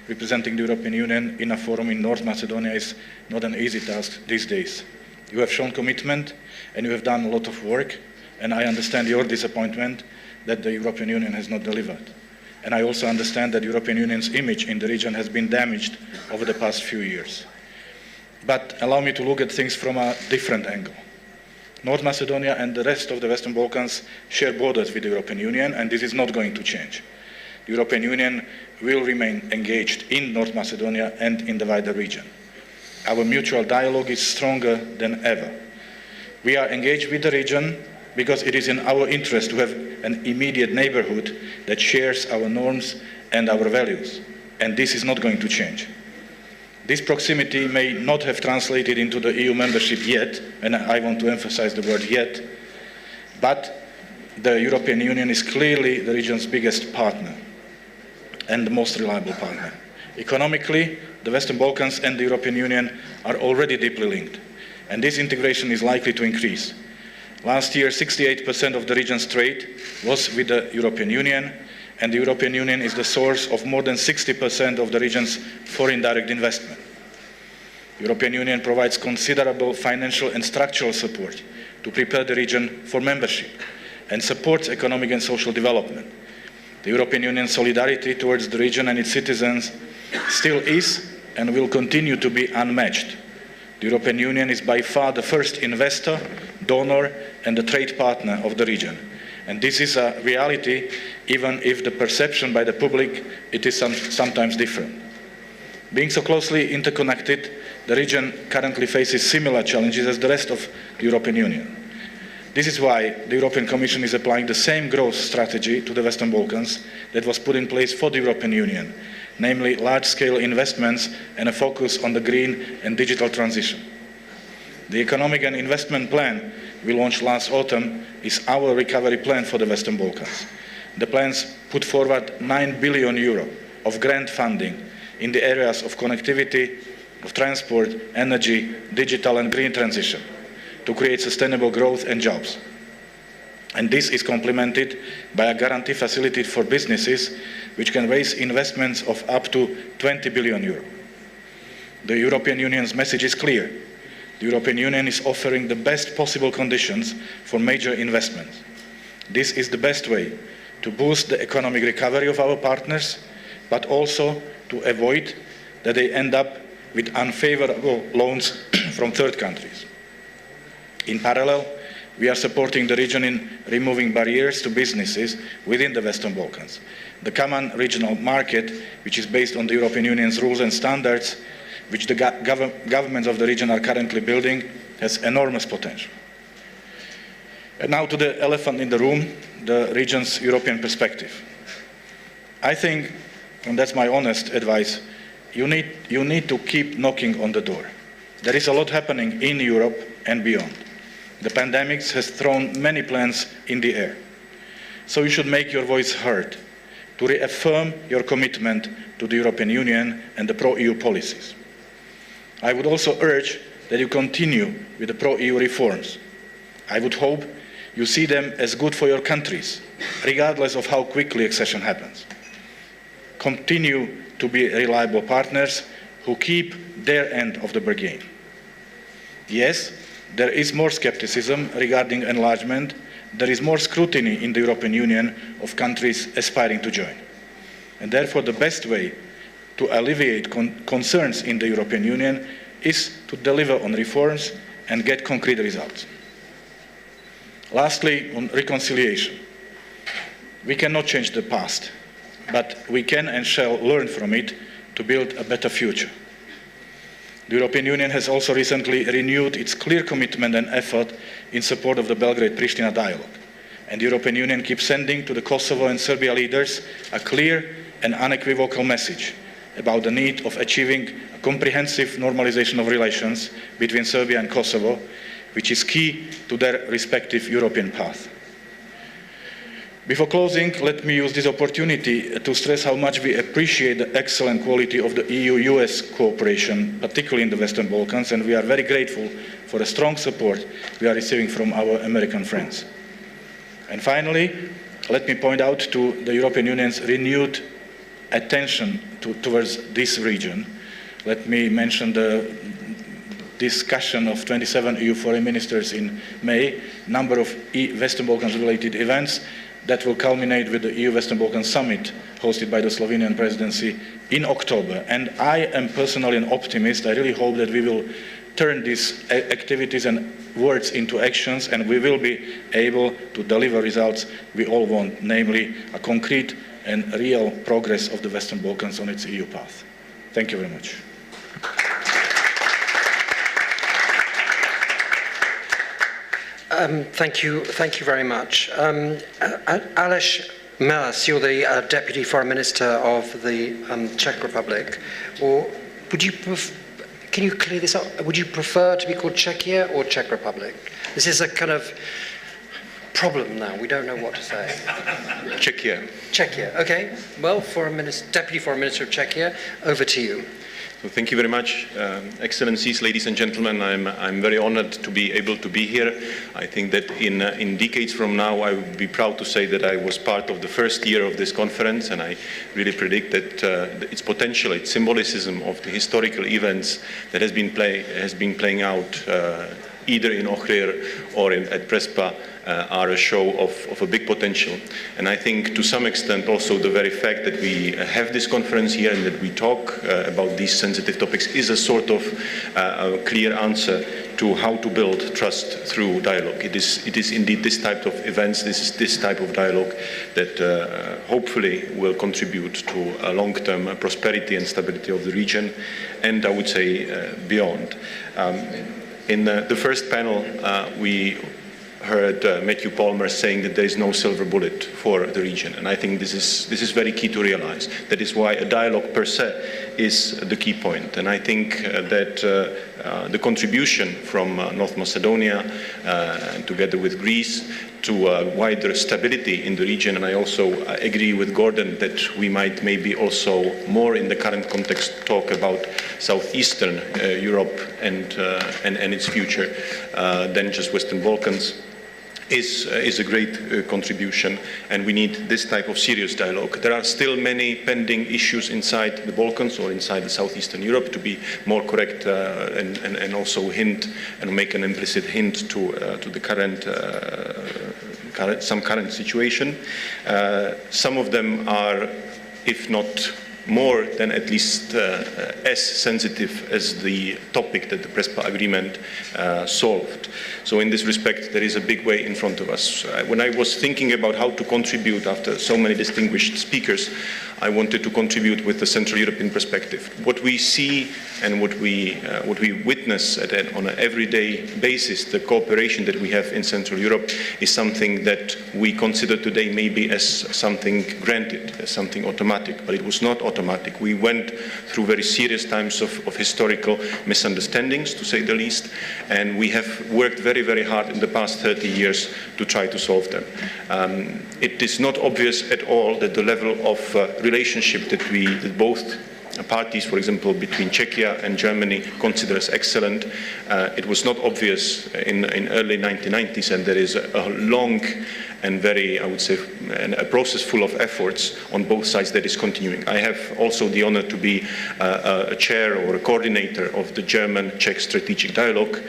representing the European Union in a forum in North Macedonia is not an easy task these days. You have shown commitment and you have done a lot of work, and I understand your disappointment that the European Union has not delivered. And I also understand that the European Union's image in the region has been damaged over the past few years. But allow me to look at things from a different angle. North Macedonia and the rest of the Western Balkans share borders with the European Union, and this is not going to change. The European Union will remain engaged in North Macedonia and in the wider region. Our mutual dialogue is stronger than ever. We are engaged with the region because it is in our interest to have an immediate neighborhood that shares our norms and our values, and this is not going to change. This proximity may not have translated into the EU membership yet, and I want to emphasize the word yet, but the European Union is clearly the region's biggest partner and the most reliable partner. Economically, the Western Balkans and the European Union are already deeply linked, and this integration is likely to increase. Last year, 68% of the region's trade was with the European Union, and the European Union is the source of more than 60% of the region's foreign direct investment. The European Union provides considerable financial and structural support to prepare the region for membership and supports economic and social development. The European Union's solidarity towards the region and its citizens still is and will continue to be unmatched. The European Union is by far the first investor, donor and a trade partner of the region. And this is a reality, even if the perception by the public it is sometimes different. Being so closely interconnected, the region currently faces similar challenges as the rest of the European Union. This is why the European Commission is applying the same growth strategy to the Western Balkans that was put in place for the European Union, namely large-scale investments and a focus on the green and digital transition. The Economic and Investment Plan we launched last autumn is our recovery plan for the Western Balkans. The plans put forward €9 billion of grant funding in the areas of connectivity, of transport, energy, digital and green transition to create sustainable growth and jobs. And this is complemented by a guarantee facility for businesses which can raise investments of up to €20 billion. The European Union's message is clear. The the European Union is offering the best possible conditions for major investments. This is the best way to boost the economic recovery of our partners, but also to avoid that they end up with unfavorable loans from third countries. In parallel, we are supporting the region in removing barriers to businesses within the Western Balkans. The common regional market, which is based on the European Union's rules and standards, which the governments of the region are currently building, has enormous potential. And now to the elephant in the room, the region's European perspective. I think, and that's my honest advice, you need to keep knocking on the door. There is a lot happening in Europe and beyond. The pandemic has thrown many plans in the air. So you should make your voice heard to reaffirm your commitment to the European Union and the pro-EU policies. I would also urge that you continue with the pro-EU reforms. I would hope you see them as good for your countries, regardless of how quickly accession happens. Continue to be reliable partners who keep their end of the bargain. Yes, there is more skepticism regarding enlargement. There is more scrutiny in the European Union of countries aspiring to join. And therefore, the best way to alleviate concerns in the European Union is to deliver on reforms and get concrete results. Lastly, on reconciliation. We cannot change the past, but we can and shall learn from it to build a better future. The European Union has also recently renewed its clear commitment and effort in support of the Belgrade-Pristina dialogue. And the European Union keeps sending to the Kosovo and Serbia leaders a clear and unequivocal message about the need of achieving a comprehensive normalization of relations between Serbia and Kosovo, which is key to their respective European path. Before closing, let me use this opportunity to stress how much we appreciate the excellent quality of the EU-US cooperation, particularly in the Western Balkans, and we are very grateful for the strong support we are receiving from our American friends. And finally, let me point out to the European Union's renewed attention towards this region. Let me mention the discussion of 27 EU foreign ministers in May, number of Western Balkans-related events that will culminate with the EU Western Balkans Summit hosted by the Slovenian presidency in October. And I am personally an optimist. I really hope that we will turn these activities and words into actions, and we will be able to deliver results we all want, namely a concrete and real progress of the Western Balkans on its EU path. Thank you very much. Thank you very much. Aleš Milas, you're the Deputy Foreign Minister of the Czech Republic. Or would you, can you clear this up? Would you prefer to be called Czechia or Czech Republic? This is a kind of problem now. We don't know what to say. Czechia. Czechia, okay. Well, Deputy Foreign Minister of Czechia, over to you. So thank you very much. Excellencies, ladies and gentlemen, I'm very honored to be able to be here. I think that in decades from now, I would be proud to say that I was part of the first year of this conference, and I really predict that its potential, its symbolism of the historical events that has been playing out either in Ohrid or at Prespa are a show of a big potential. And I think to some extent also the very fact that we have this conference here and that we talk about these sensitive topics is a sort of a clear answer to how to build trust through dialogue. It is indeed this type of events, this type of dialogue that hopefully will contribute to a long-term prosperity and stability of the region, and I would say beyond. In the first panel, we heard Matthew Palmer saying that there is no silver bullet for the region, and I think this is very key to realize. That is why a dialogue per se is the key point, and I think that the contribution from North Macedonia, together with Greece, to wider stability in the region, and I also agree with Gordon that we might maybe also more in the current context talk about southeastern Europe and its future than just Western Balkans. is a great contribution, and we need this type of serious dialogue. There are still many pending issues inside the Balkans or inside the Southeastern Europe, to be more correct, and also hint and make an implicit hint to the current situation. Some of them are, if not more than at least as sensitive as the topic that the Prespa agreement solved. So in this respect, there is a big way in front of us. When I was thinking about how to contribute after so many distinguished speakers, I wanted to contribute with the Central European perspective. What we see and what we witness on an everyday basis, the cooperation that we have in Central Europe, is something that we consider today maybe as something granted, as something automatic, but it was not automatic. We went through very serious times of historical misunderstandings, to say the least, and we have worked very, very hard in the past 30 years to try to solve them. It is not obvious at all that the level of relationship that both parties, for example, between Czechia and Germany, consider as excellent. It was not obvious in early 1990s, and there is a long and very, I would say, a process full of efforts on both sides that is continuing. I have also the honor to be a chair or a coordinator of the German-Czech Strategic Dialogue,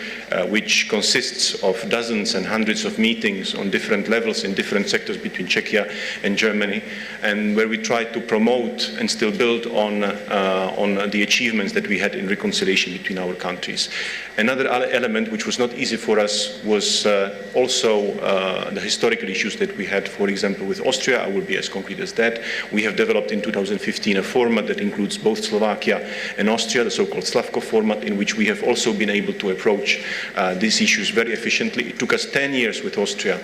which consists of dozens and hundreds of meetings on different levels in different sectors between Czechia and Germany, and where we try to promote and still build on the achievements that we had in reconciliation between our countries. Another element which was not easy for us was also the historical issues that we had, for example, with Austria. I will be as concrete as that. We have developed in 2015 a format that includes both Slovakia and Austria, the so-called Slavko format, in which we have also been able to approach these issues very efficiently. It took us 10 years with Austria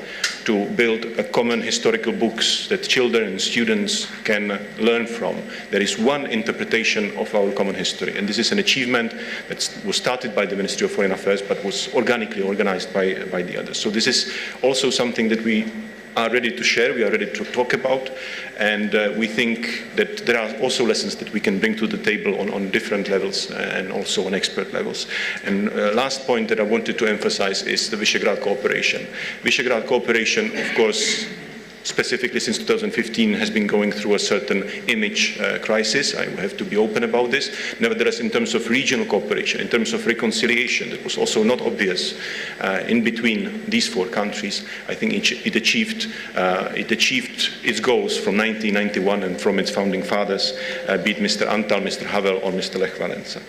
to build a common historical books that children and students can learn from. There is one interpretation of our common history, and this is an achievement that was started by the Ministry of Foreign Affairs but was organically organized by the others. So this is also something that we are ready to share, we are ready to talk about, and we think that there are also lessons that we can bring to the table on different levels and also on expert levels. And last point that I wanted to emphasize is the Visegrad cooperation. Visegrad cooperation, of course, specifically since 2015, has been going through a certain image crisis. I have to be open about this. Nevertheless, in terms of regional cooperation, in terms of reconciliation, that was also not obvious in between these four countries. I think it achieved its goals from 1991 and from its founding fathers, be it Mr. Antal, Mr. Havel, or Mr. Lech Walesa.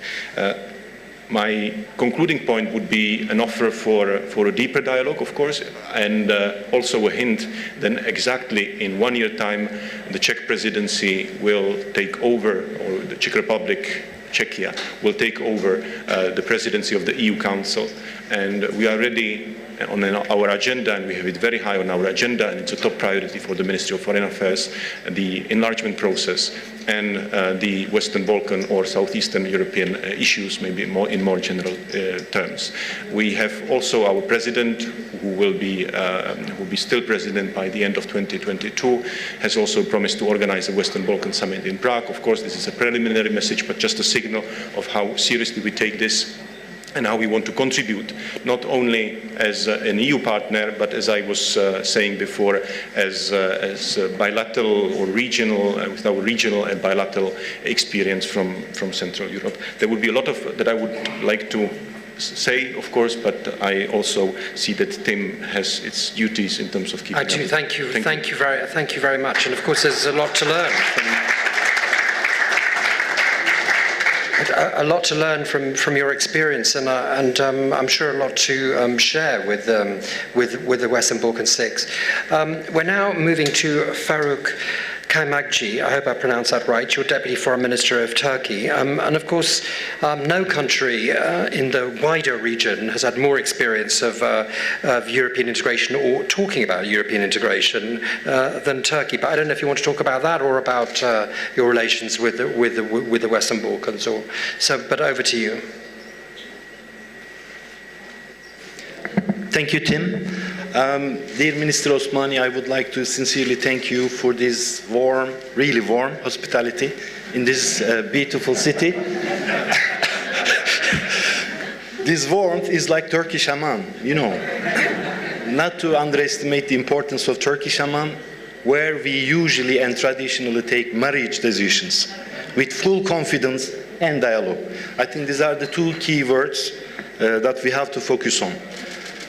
My concluding point would be an offer for a deeper dialogue, of course, and also a hint that exactly in 1 year time, the Czech presidency will take over, or the Czech Republic, Czechia, will take over the presidency of the EU Council. And we are ready on our agenda, and we have it very high on our agenda, and it's a top priority for the Ministry of Foreign Affairs, the enlargement process and the Western Balkan or Southeastern European issues, maybe in more general terms. We have also our president, who will be still president by the end of 2022, has also promised to organize a Western Balkan summit in Prague. Of course, this is a preliminary message, but just a signal of how seriously we take this and how we want to contribute, not only as an EU partner, but as I was saying before, as bilateral or regional, with our regional and bilateral experience from Central Europe. There would be a lot that I would like to say, of course, but I also see that Tim has its duties in terms of keeping. I do. Thank you very much. And of course, there's a lot to learn from your experience, and I'm sure a lot to share with the Western Balkan Six. We're now moving to Faruk Kaymagci, I hope I pronounced that right, you're Deputy Foreign Minister of Turkey. And of course, no country in the wider region has had more experience of European integration or talking about European integration than Turkey. But I don't know if you want to talk about that or about your relations with the Western Balkans. But over to you. Thank you, Tim. Dear Minister Osmani, I would like to sincerely thank you for this warm, really warm hospitality in this beautiful city. This warmth is like Turkish Hammam, you know. not to underestimate the importance of Turkish Amman, where we usually and traditionally take marriage decisions with full confidence and dialogue. I think these are the two key words that we have to focus on.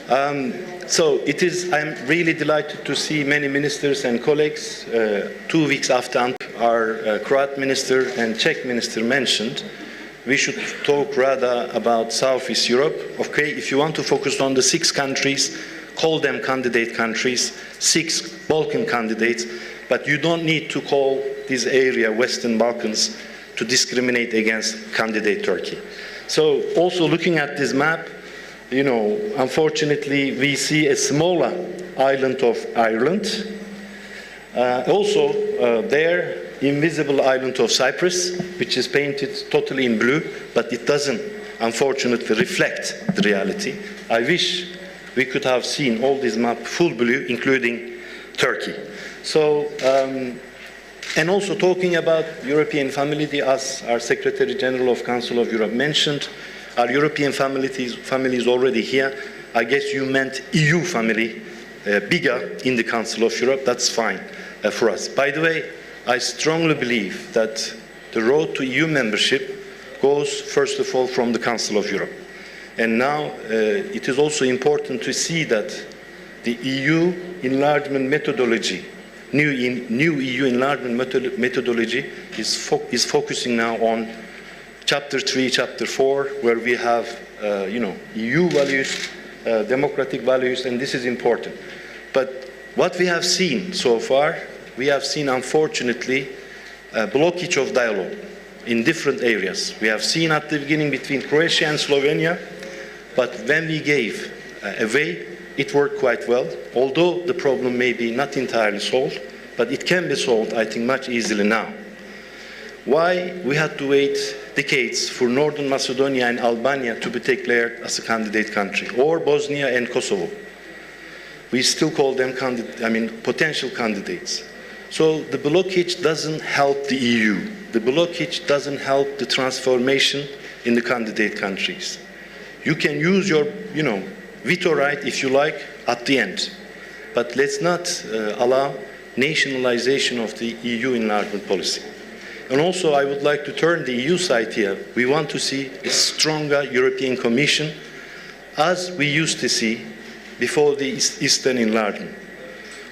I'm really delighted to see many ministers and colleagues 2 weeks after our Croat minister and Czech minister mentioned. We should talk rather about Southeast Europe. Okay, if you want to focus on the 6 countries, call them candidate countries, 6 Balkan candidates, but you don't need to call this area Western Balkans to discriminate against candidate Turkey. So also looking at this map, unfortunately we see a smaller island of Ireland. There, invisible island of Cyprus, which is painted totally in blue, but it doesn't, unfortunately, reflect the reality. I wish we could have seen all this map full blue, including Turkey. So, and also talking about European family, as our Secretary General of Council of Europe mentioned, our European family is already here. I guess you meant EU family, bigger in the Council of Europe. That's fine for us. By the way, I strongly believe that the road to EU membership goes, first of all, from the Council of Europe. And now it is also important to see that the EU enlargement methodology, new EU enlargement methodology is focusing now on Chapter 3, Chapter 4, where we have EU values, democratic values, and this is important. But what we have seen so far, we have seen, unfortunately, a blockage of dialogue in different areas. We have seen at the beginning between Croatia and Slovenia, but when we gave a way, it worked quite well, although the problem may be not entirely solved, but it can be solved, I think, much easily now. Why we had to wait decades for Northern Macedonia and Albania to be declared as a candidate country, or Bosnia and Kosovo? We still call them potential candidates. So the blockage doesn't help the EU. The blockage doesn't help the transformation in the candidate countries. You can use your, veto right, if you like, at the end. But let's not allow nationalization of the EU enlargement policy. And also, I would like to turn the EU side here. We want to see a stronger European Commission, as we used to see before the Eastern enlargement.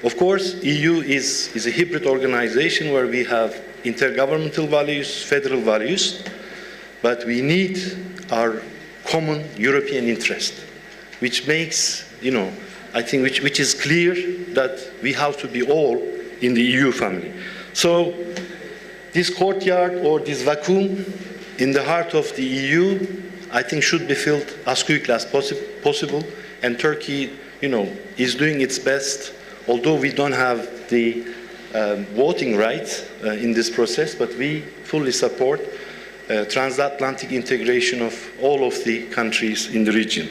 Of course, EU is a hybrid organization where we have intergovernmental values, federal values, but we need our common European interest, which makes, I think, which is clear that we have to be all in the EU family. So this courtyard or this vacuum in the heart of the EU, I think, should be filled as quickly as possible. And Turkey, is doing its best, although we don't have the voting rights in this process, but we fully support transatlantic integration of all of the countries in the region.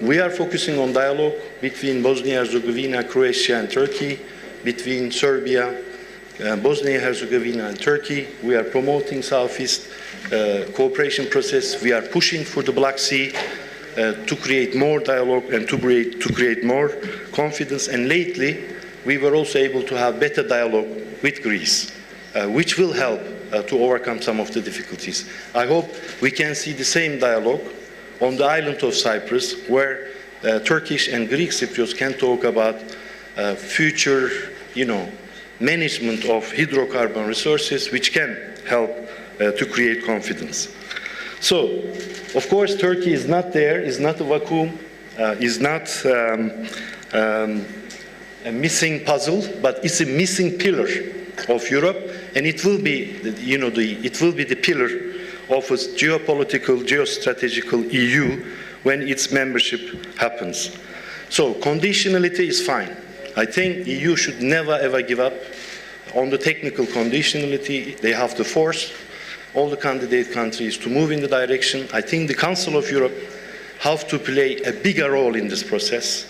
We are focusing on dialogue between Bosnia-Herzegovina, Croatia, and Turkey, between Serbia, Bosnia-Herzegovina, and Turkey. We are promoting Southeast cooperation process. We are pushing for the Black Sea to create more dialogue and to create more confidence. And lately, we were also able to have better dialogue with Greece, which will help to overcome some of the difficulties. I hope we can see the same dialogue on the island of Cyprus, where Turkish and Greek Cypriots can talk about future, management of hydrocarbon resources, which can help to create confidence. So, of course, Turkey is not there, is not a vacuum, is not a missing puzzle, but it's a missing pillar of Europe, and it will be, it will be the pillar of a geopolitical, geostrategical EU when its membership happens. So, conditionality is fine. I think the EU should never ever give up on the technical conditionality. They have to force all the candidate countries to move in the direction. I think the Council of Europe have to play a bigger role in this process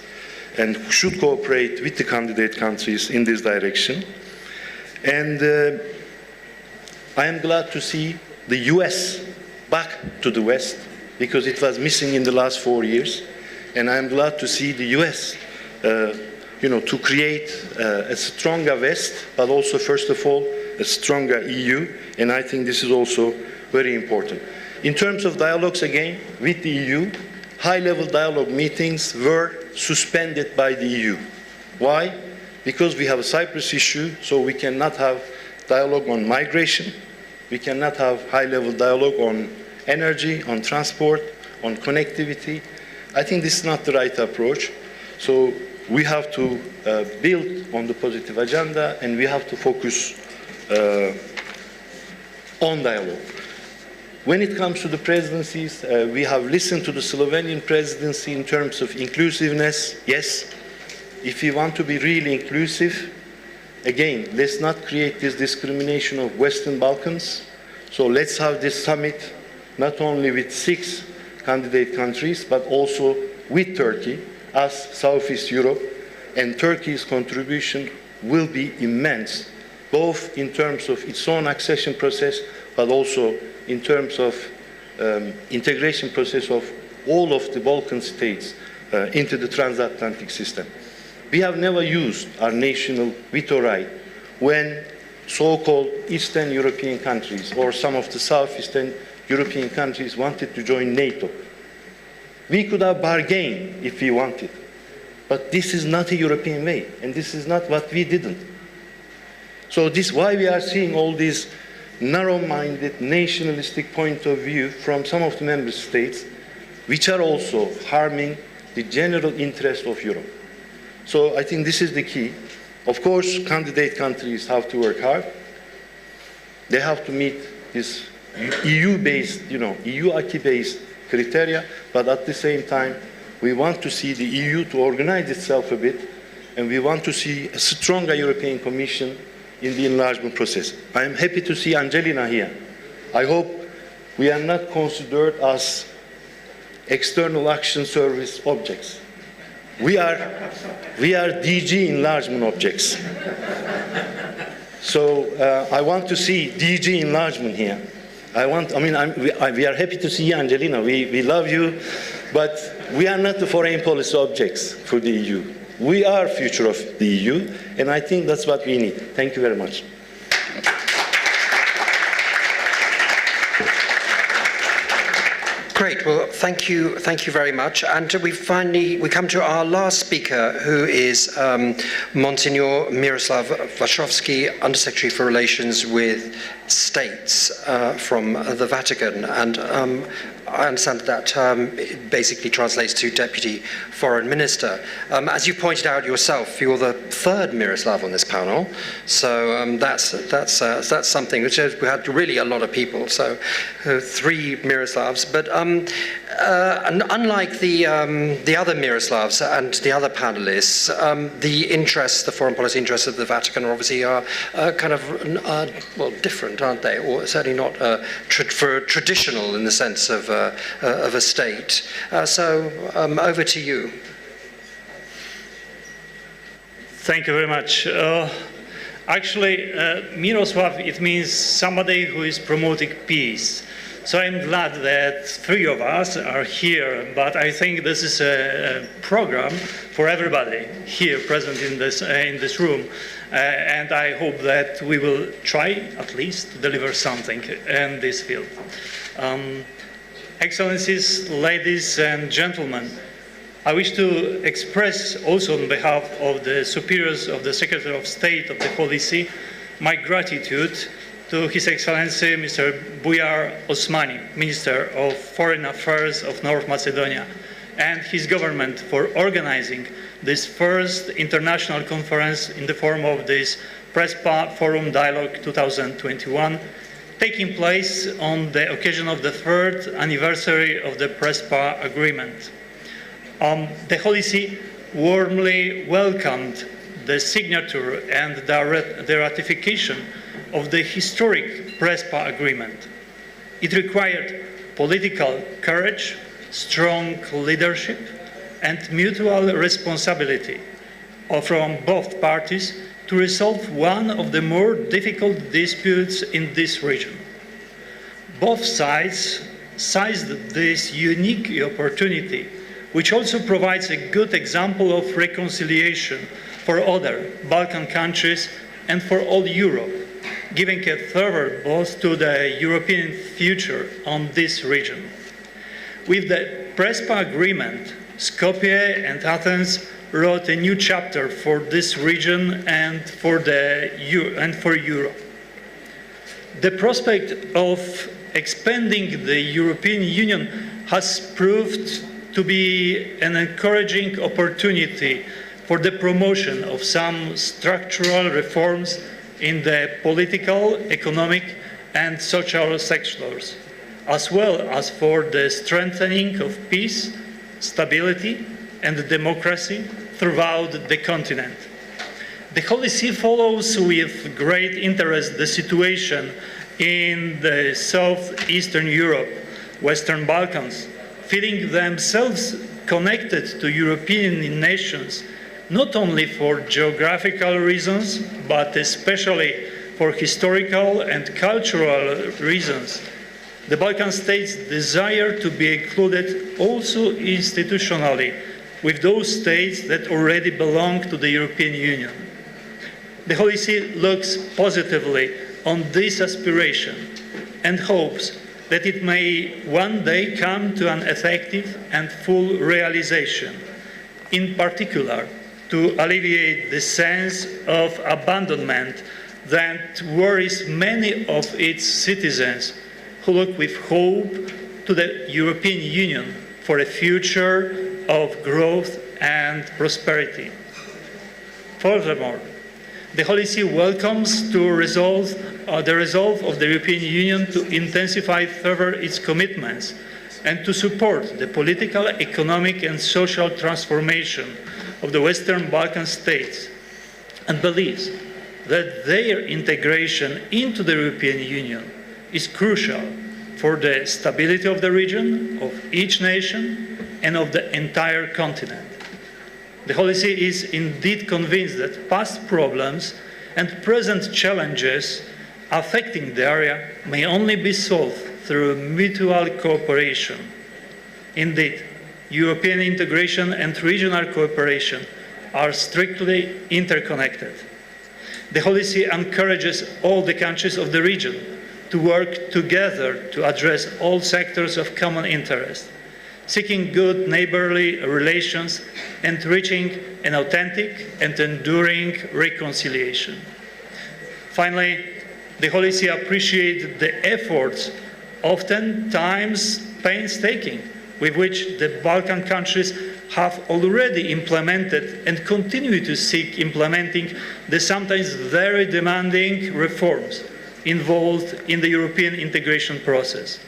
and should cooperate with the candidate countries in this direction. And I am glad to see the US back to the West, because it was missing in the last 4 years. And I am glad to see the US to create a stronger West, but also, first of all, a stronger EU, and I think this is also very important. In terms of dialogues, again, with the EU, high-level dialogue meetings were suspended by the EU. Why? Because we have a Cyprus issue, so we cannot have dialogue on migration, we cannot have high-level dialogue on energy, on transport, on connectivity. I think this is not the right approach. So we have to build on the positive agenda, and we have to focus on dialogue. When it comes to the presidencies, we have listened to the Slovenian presidency in terms of inclusiveness. Yes, if we want to be really inclusive, again, let's not create this discrimination of Western Balkans. So let's have this summit not only with 6 candidate countries, but also with Turkey as Southeast Europe, and Turkey's contribution will be immense, both in terms of its own accession process, but also in terms of integration process of all of the Balkan states into the transatlantic system. We have never used our national veto right when so-called Eastern European countries or some of the Southeastern European countries wanted to join NATO. We could have bargained if we wanted, but this is not a European way, and this is not what we didn't. So this is why we are seeing all these narrow-minded, nationalistic point of view from some of the member states, which are also harming the general interest of Europe. So I think this is the key. Of course, candidate countries have to work hard. They have to meet this EU-based, EU acquis-based criteria, but at the same time, we want to see the EU to organize itself a bit, and we want to see a stronger European Commission in the enlargement process. I am happy to see Angelina here. I hope we are not considered as external action service objects. We are DG enlargement objects. So I want to see DG enlargement here. We are happy to see you, Angelina. We love you, but we are not the foreign policy objects for the EU. We are future of the EU, and I think that's what we need. Thank you very much. Great. Well, thank you very much. And we come to our last speaker, who is Monsignor Miroslav Waszczowski, Undersecretary for Relations with States from the Vatican. And I understand that term basically translates to Deputy Foreign Minister. As you pointed out yourself, you're the 3rd Miroslav on this panel, so that's something. Which we had really a lot of people, so 3 Miroslavs. But and unlike the other Miroslavs and the other panelists, the foreign policy interests of the Vatican obviously are kind of different, aren't they? Or certainly not traditional in the sense of a state. So over to you. Thank you very much. Actually, Miroslav, it means somebody who is promoting peace. So I'm glad that 3 of us are here, but I think this is a program for everybody here present in this room, and I hope that we will try at least to deliver something in this field. Excellencies, ladies and gentlemen, I wish to express also on behalf of the superiors of the Secretary of State of the Holy See my gratitude to His Excellency Mr. Bujar Osmani, Minister of Foreign Affairs of North Macedonia, and his government for organizing this first international conference in the form of this PRESPA Forum Dialogue 2021, taking place on the occasion of the 3rd anniversary of the PRESPA agreement. The Holy See warmly welcomed the signature and the ratification of the historic PRESPA agreement. It required political courage, strong leadership, and mutual responsibility from both parties to resolve one of the more difficult disputes in this region. Both sides seized this unique opportunity which also provides a good example of reconciliation for other Balkan countries and for all Europe, giving a further boost to the European future on this region. With the Prespa agreement, Skopje and Athens wrote a new chapter for this region and for Europe. The prospect of expanding the European Union has proved to be an encouraging opportunity for the promotion of some structural reforms in the political, economic, and social sectors, as well as for the strengthening of peace, stability, and democracy throughout the continent. The Holy See follows with great interest the situation in the southeastern Europe, Western Balkans, feeling themselves connected to European nations, not only for geographical reasons, but especially for historical and cultural reasons. The Balkan states desire to be included also institutionally with those states that already belong to the European Union. The Holy See looks positively on this aspiration and hopes that it may one day come to an effective and full realization, in particular to alleviate the sense of abandonment that worries many of its citizens who look with hope to the European Union for a future of growth and prosperity. Furthermore, the Holy See welcomes the resolve of the European Union to intensify further its commitments and to support the political, economic, and social transformation of the Western Balkan states, and believes that their integration into the European Union is crucial for the stability of the region, of each nation, and of the entire continent. The Holy See is indeed convinced that past problems and present challenges affecting the area may only be solved through mutual cooperation. Indeed, European integration and regional cooperation are strictly interconnected. The Holy See encourages all the countries of the region to work together to address all sectors of common interest, seeking good neighborly relations and reaching an authentic and enduring reconciliation. Finally, the Holy See appreciates the efforts, oftentimes painstaking, with which the Balkan countries have already implemented and continue to seek implementing the sometimes very demanding reforms involved in the European integration process.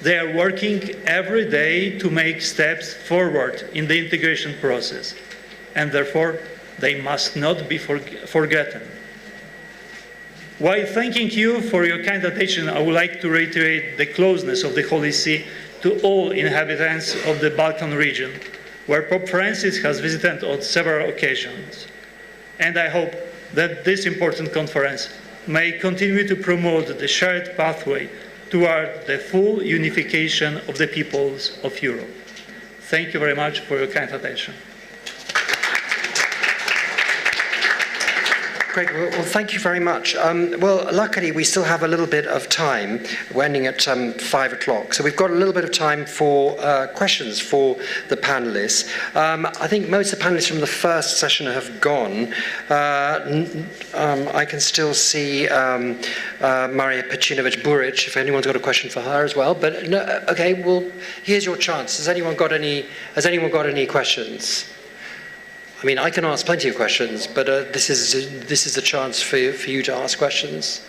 They are working every day to make steps forward in the integration process, and therefore they must not be forgotten. While thanking you for your kind attention, I would like to reiterate the closeness of the Holy See to all inhabitants of the Balkan region, where Pope Francis has visited on several occasions. And I hope that this important conference may continue to promote the shared pathway toward the full unification of the peoples of Europe. Thank you very much for your kind attention. Great. Well, thank you very much. Well, luckily, we still have a little bit of time. We're ending at 5 o'clock. So we've got a little bit of time for questions for the panelists. I think most of the panelists from the first session have gone. I can still see Maria Pecinovic-Buric, if anyone's got a question for her as well. But no, okay, well, here's your chance. Has anyone got any questions? I mean, I can ask plenty of questions, but this is a chance for you to ask questions.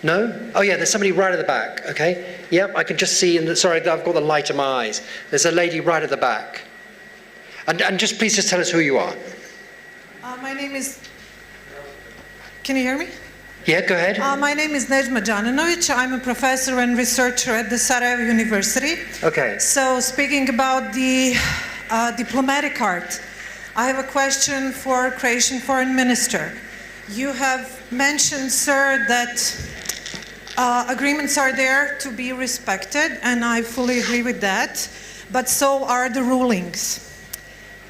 No? Oh yeah, there's somebody right at the back. Okay. Yep, I can just see. Sorry, I've got the light in my eyes. There's a lady right at the back. And just please just tell us who you are. My name is. Can you hear me? Yeah, go ahead. My name is Nejma Djanovic. I'm a professor and researcher at the Sarajevo University. Okay. So speaking about the diplomatic art, I have a question for Croatian Foreign Minister. You have mentioned, sir, that agreements are there to be respected, and I fully agree with that. but so are the rulings.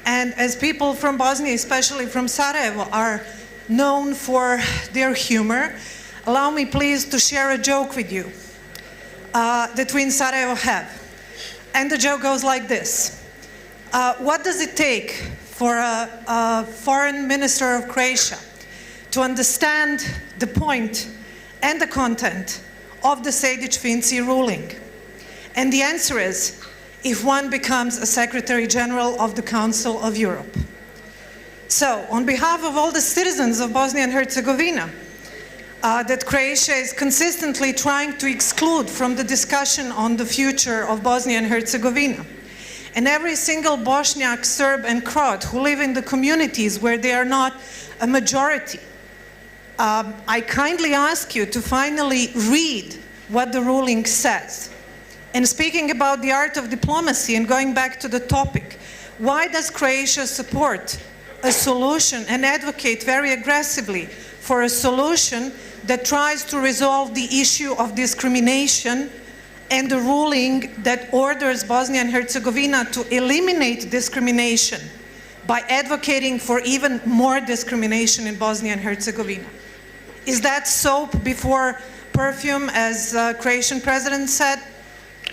And as people from Bosnia, especially from Sarajevo, are known for their humor, allow me please to share a joke with you that we in Sarajevo have. And the joke goes like this. What does it take for a foreign minister of Croatia to understand the point and the content of the Sejdić-Finci ruling? And the answer is, if one becomes a Secretary General of the Council of Europe. So, on behalf of all the citizens of Bosnia and Herzegovina, that Croatia is consistently trying to exclude from the discussion on the future of Bosnia and Herzegovina, and every single Bosniak, Serb, and Croat who live in the communities where they are not a majority, I kindly ask you to finally read what the ruling says. And speaking about the art of diplomacy and going back to the topic, why does Croatia support a solution and advocate very aggressively for a solution that tries to resolve the issue of discrimination and the ruling that orders Bosnia and Herzegovina to eliminate discrimination by advocating for even more discrimination in Bosnia and Herzegovina? Is that soap before perfume, as Croatian president said?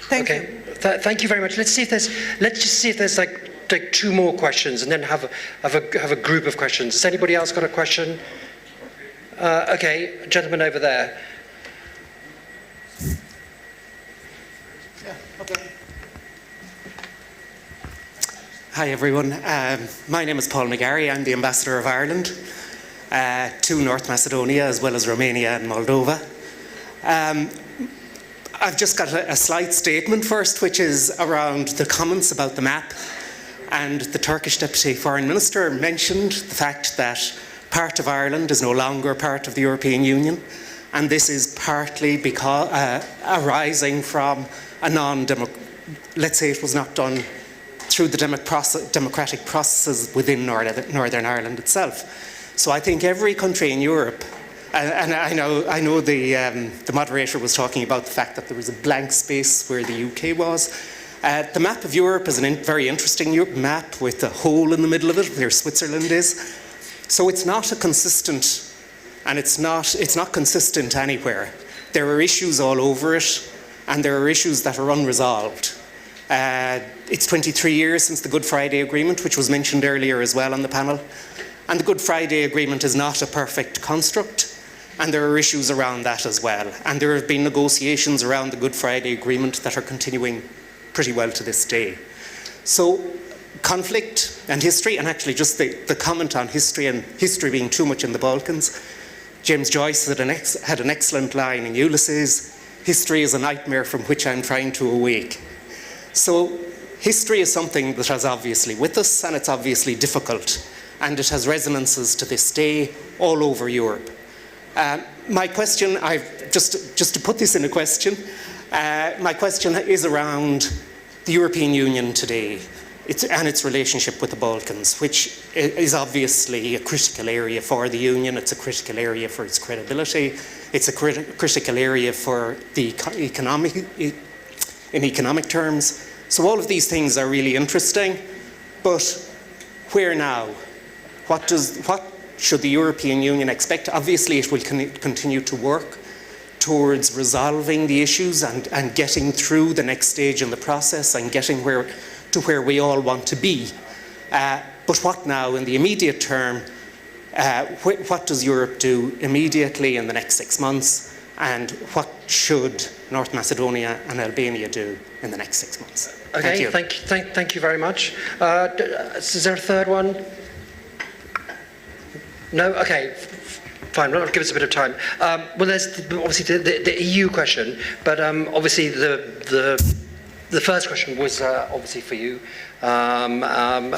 Thank you. Thank you very much. Let's just see if there's like two more questions, and then have a group of questions. Has anybody else got a question? Okay, gentleman over there. Hi everyone. My name is Paul McGarry. I'm the Ambassador of Ireland to North Macedonia, as well as Romania and Moldova. I've just got a slight statement first, which is around the comments about the map. And the Turkish Deputy Foreign Minister mentioned the fact that part of Ireland is no longer part of the European Union. And this is partly because, arising from a let's say it was not done through the democratic processes within Northern Ireland itself. So I think every country in Europe, and I know the moderator was talking about the fact that there was a blank space where the UK was. The map of Europe is a very interesting map with a hole in the middle of it where Switzerland is. So it's not a consistent, and it's not consistent anywhere. There are issues all over it, and there are issues that are unresolved. It's 23 years since the Good Friday Agreement, which was mentioned earlier as well on the panel. And the Good Friday Agreement is not a perfect construct. And there are issues around that as well. And there have been negotiations around the Good Friday Agreement that are continuing pretty well to this day. So conflict and history, and actually just the comment on history and history being too much in the Balkans. James Joyce had an excellent line in Ulysses, "History is a nightmare from which I'm trying to awake." So history is something that is obviously with us, and it's obviously difficult. And it has resonances to this day all over Europe. My question, just to put this in a question, my question is around the European Union today and its relationship with the Balkans, which is obviously a critical area for the Union. It's a critical area for its credibility. It's a critical area for the in economic terms. So all of these things are really interesting, but where now? What should the European Union expect? Obviously, it will continue to work towards resolving the issues and getting through the next stage in the process and getting to where we all want to be. But what now in the immediate term? What does Europe do immediately in the next 6 months? And what should North Macedonia and Albania do in the next 6 months? Okay, thank you very much. Is there a third one? No? Okay, fine, well, give us a bit of time. Well, there's obviously the EU question, but obviously the first question was obviously for you. I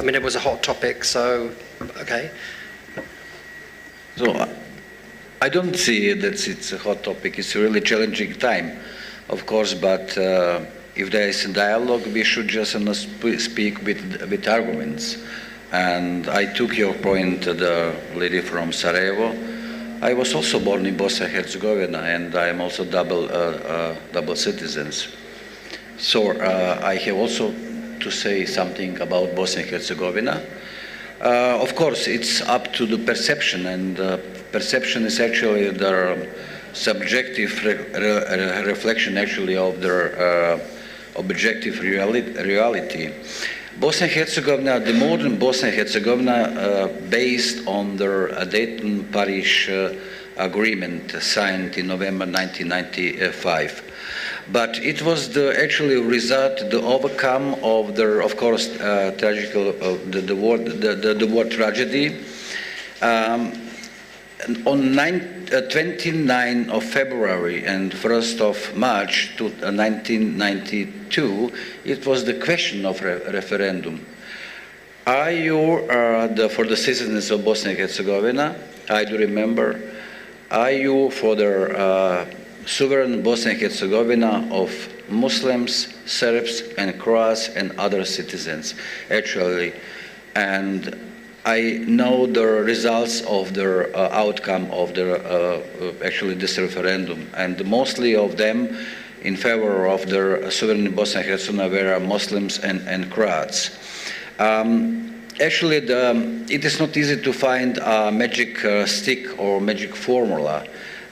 mean, it was a hot topic, so, okay. So, I don't see that it's a hot topic. It's a really challenging time, of course, but if there is a dialogue, we should just speak with arguments. And I took your point, the lady from Sarajevo. I was also born in Bosnia and Herzegovina, and I am also double citizens. So I have also to say something about Bosnia and Herzegovina. Of course, it's up to the perception, and perception is actually the subjective reflection actually of their objective reality. Bosnia and Herzegovina, the modern Bosnia and Herzegovina, based on the Dayton-Paris agreement signed in November 1995. But it was the actually result, the outcome of the, of course, the war tragedy. On 29 of February and 1st of March 1992, it was the question of referendum. Are you, for the citizens of Bosnia and Herzegovina, I do remember, are you for the sovereign Bosnia and Herzegovina of Muslims, Serbs, and Croats and other citizens, actually? And I know the results of the outcome of the actually this referendum, and mostly of them in favor of the sovereign Bosnia and Herzegovina were Muslims and Croats. Actually, it is not easy to find a magic stick or magic formula.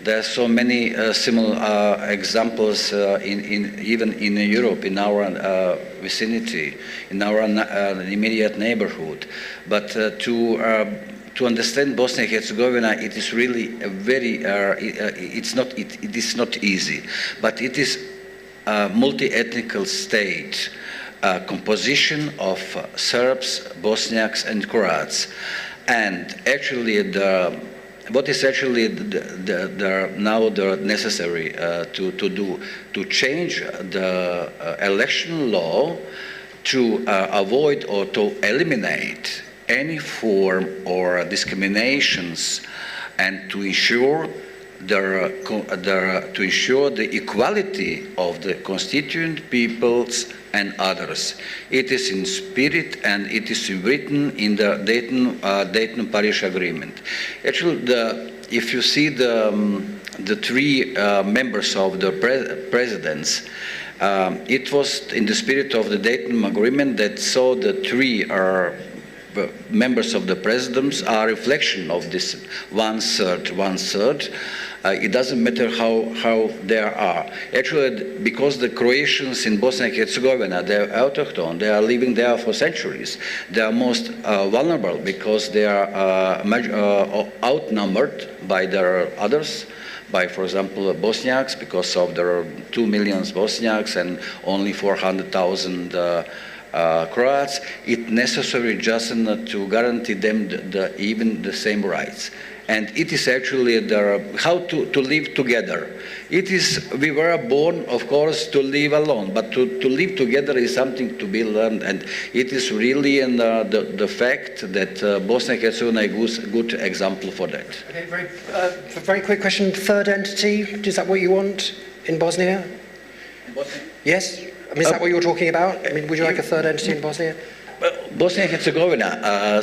There are so many similar examples even in Europe, in our vicinity, in our immediate neighborhood. But to understand Bosnia and Herzegovina, it is really a very, it is not easy. But it is a multi-ethnical state, composition of Serbs, Bosniaks, and Croats. And actually, what is actually now necessary to do to change the election law to avoid or to eliminate any form or discriminations, and to ensure the equality of the constituent peoples and others. It is in spirit and it is written in the Dayton-Paris Agreement. Actually, if you see the three members of the presidents, it was in the spirit of the Dayton Agreement that saw the three members of the presidents are a reflection of this one-third. It doesn't matter how there are. Actually, because the Croatians in Bosnia and Herzegovina, they're autochthon, they are living there for centuries. They are most vulnerable because they are outnumbered by their others, by, for example, Bosniaks, because of there are 2 million Bosniaks and only 400,000 Croats. It's necessary just to guarantee them even the same rights. And it is actually how to live together. It is, we were born, of course, to live alone, but to live together is something to be learned, and it is really the fact that Bosnia and Herzegovina is a good example for that. Okay, very quick question. Third entity, is that what you want in Bosnia? In Bosnia? Yes? I mean, is that what you're talking about? I mean, would you like a third entity in Bosnia? Bosnia and Herzegovina.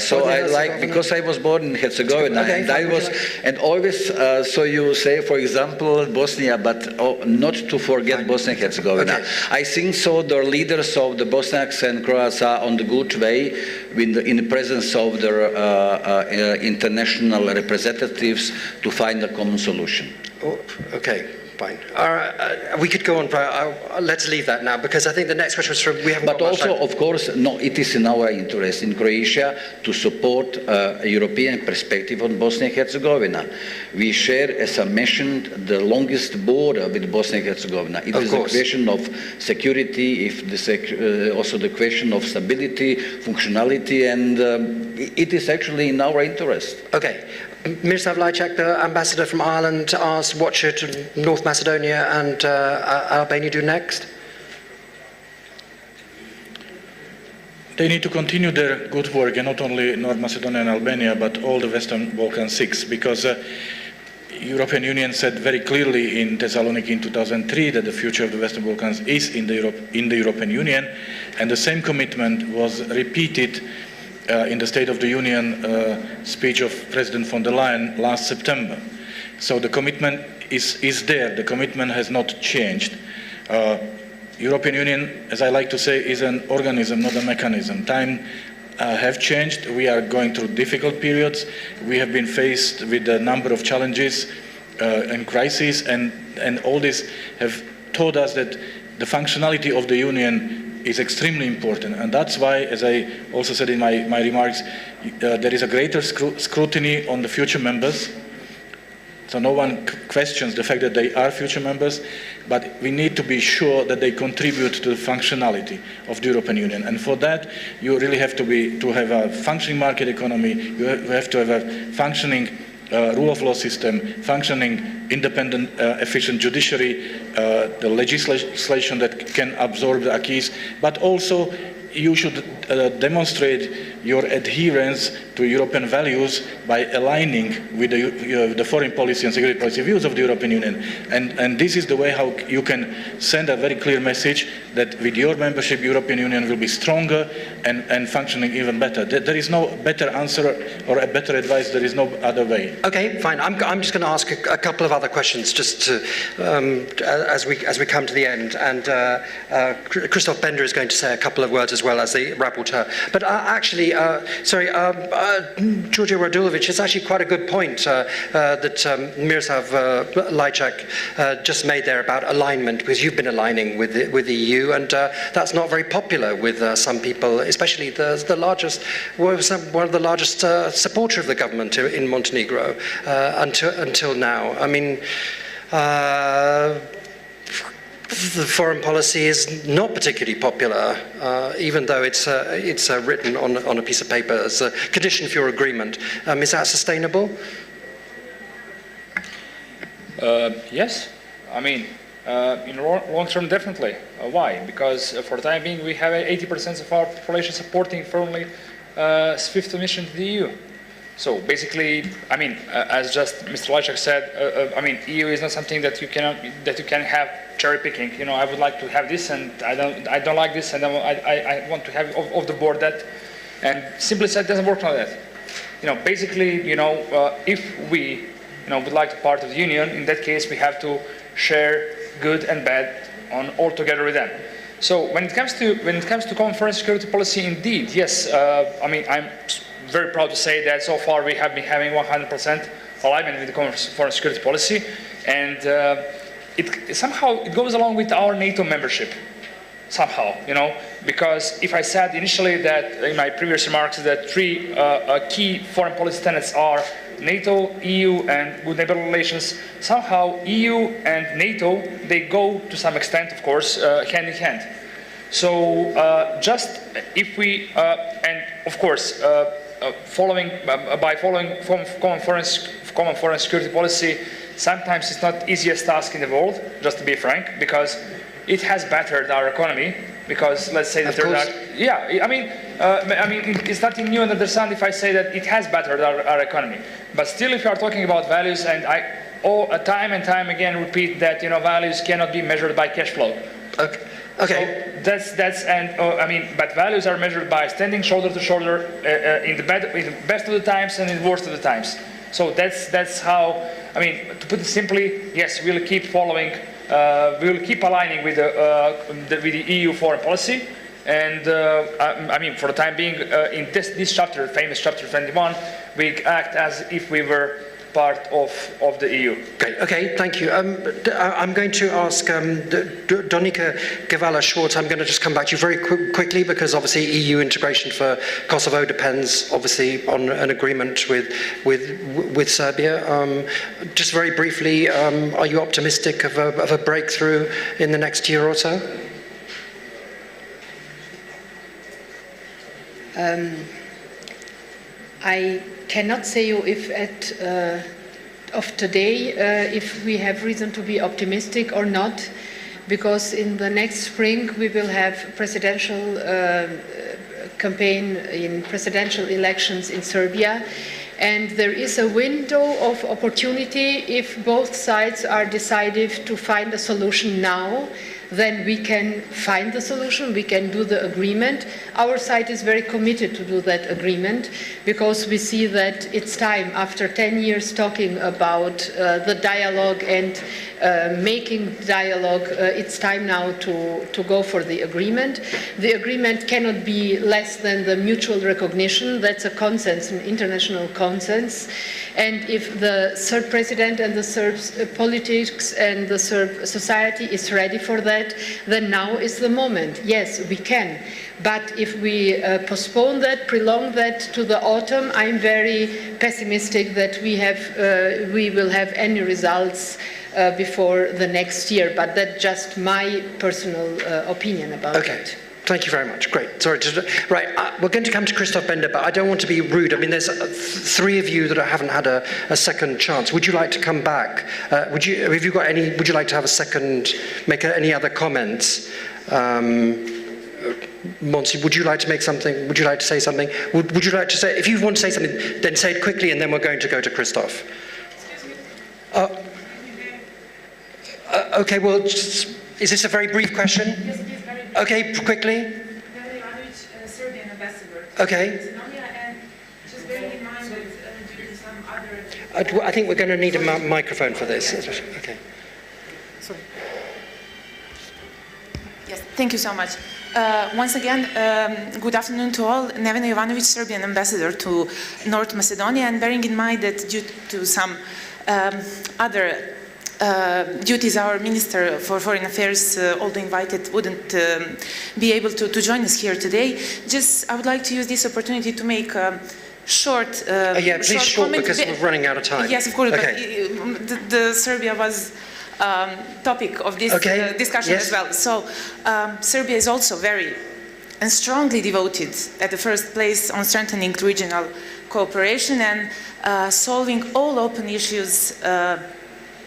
Because I was born in Herzegovina, okay, and I was, and always. So you say, for example, Bosnia, but not to forget Bosnia and Herzegovina. Okay. I think so. The leaders of the Bosniaks and Croats are on the good way, in the presence of their international representatives, to find a common solution. Oh, okay. Fine. We could go on, but let's leave that now, because I think the next question was from, we haven't got much time. But also, of course, no, it is in our interest in Croatia to support a European perspective on Bosnia and Herzegovina. We share, as I mentioned, the longest border with Bosnia and Herzegovina. It is a question of security, also the question of stability, functionality, and it is actually in our interest. Okay. Miroslav Lajčák, the ambassador from Ireland, asked what should North Macedonia and Albania do next? They need to continue their good work, and not only North Macedonia and Albania, but all the Western Balkan 6, because the European Union said very clearly in Thessaloniki in 2003 that the future of the Western Balkans is in the European Union, and the same commitment was repeated in the State of the Union speech of President von der Leyen last September. So the commitment is there. The commitment has not changed. European Union, as I like to say, is an organism, not a mechanism. Time have changed. We are going through difficult periods. We have been faced with a number of challenges and crises, and all this have taught us that the functionality of the Union is extremely important. And that's why, as I also said in my remarks, there is a greater scrutiny on the future members. So no one questions the fact that they are future members, but we need to be sure that they contribute to the functionality of the European Union. And for that, you really have to have a functioning market economy, you have to have a functioning rule of law system, functioning independent, efficient judiciary, the legislation that can absorb the acquis, but also you should demonstrate your adherence to European values by aligning with the foreign policy and security policy views of the European Union. And this is the way how you can send a very clear message that with your membership, European Union will be stronger and functioning even better. There is no better answer or a better advice. There is no other way. Okay, fine. I'm just going to ask a couple of other questions just to, as we come to the end. And Christoph Bender is going to say a couple of words as well as the rapporteur. But actually, Georgia Radulovic, it's actually quite a good point that Miroslav Lajčák just made there about alignment, because you've been aligning with the EU, and that's not very popular with some people, especially the largest, one of the largest supporter of the government in Montenegro until now. I mean, the foreign policy is not particularly popular, even though it's written on a piece of paper as a condition for your agreement. Is that sustainable? Yes. I mean, in long term, definitely. Why? Because for the time being, we have 80% of our population supporting firmly SWIFT admission to the EU. So basically, I mean, as just Mr. Lajčák said, I mean, EU is not something that you can have cherry picking. You know, I would like to have this, and I don't like this, and I want to have off the board that, and simply said, it doesn't work like that. You know, basically, you know, if we, you know, would like to be part of the union, in that case, we have to share good and bad on all together with them. So when it comes to common foreign security policy, indeed, yes. I mean, I'm very proud to say that so far we have been having 100% alignment with the common foreign security policy, and somehow it goes along with our NATO membership. Somehow, you know, because if I said initially that in my previous remarks that three key foreign policy tenets are NATO, EU, and good neighbor relations, somehow EU and NATO, they go to some extent, of course, hand in hand. So just if we, and of course, following common foreign security policy, sometimes it's not the easiest task in the world, just to be frank, because it has battered our economy. Because let's say that there are, yeah, I mean, it's nothing new under the sun if I say that it has battered our economy. But still, if you are talking about values, and I time and time again repeat that, you know, values cannot be measured by cash flow. Okay. So that's I mean, but values are measured by standing shoulder to shoulder in the best of the times and in the worst of the times. So that's how. I mean, to put it simply, yes, we'll keep following. We will keep aligning with the EU foreign policy, and I mean, for the time being, in this chapter, famous chapter 21, we act as if we were part of the EU. Great. Okay, thank you. I'm going to ask Donika Gawala-Schwartz. I'm going to just come back to you very quickly, because obviously EU integration for Kosovo depends obviously on an agreement with Serbia. Just very briefly, are you optimistic of a breakthrough in the next year or so? I cannot say you if of today if we have reason to be optimistic or not, because in the next spring we will have presidential campaign in presidential elections in Serbia, and there is a window of opportunity if both sides are decided to find a solution now. then we can find the solution, we can do the agreement. Our side is very committed to do that agreement because we see that it's time, after 10 years talking about the dialogue and making dialogue, it's time now to go for the agreement. The agreement cannot be less than the mutual recognition. That's a consensus, an international consensus. And if the Serb president and the Serb politics and the Serb society is ready for that, then now is the moment. Yes, we can. But if we postpone that, prolong that to the autumn, I'm very pessimistic that we will have any results before the next year. But that's just my personal opinion about it. Thank you very much. Great. Sorry. Right. We're going to come to Christoph Bender, but I don't want to be rude. I mean, there's three of you that haven't had a second chance. Would you like to come back? Would you like to have a second, make any other comments? Monty, would you like to make something? Would you like to say something? Would you like to say, if you want to say something, then say it quickly, and then we're going to go to Christoph. Okay, well, is this a very brief question? Yes, it is very brief. Okay, quickly. Nevena Ivanović, Serbian ambassador to Okay. Macedonia, and just bearing in mind that due to some other... I think we're going to need a microphone for this. Okay. Yes, thank you so much. Once again, good afternoon to all. Nevena Ivanović, Serbian ambassador to North Macedonia, and bearing in mind that due to some other duties, our Minister for Foreign Affairs, all the invited, wouldn't be able to join us here today. Just, I would like to use this opportunity to make a short please short because we're running out of time. Yes, of course, Okay. but the Serbia was topic of this discussion as well. So Serbia is also very and strongly devoted at the first place on strengthening regional cooperation and solving all open issues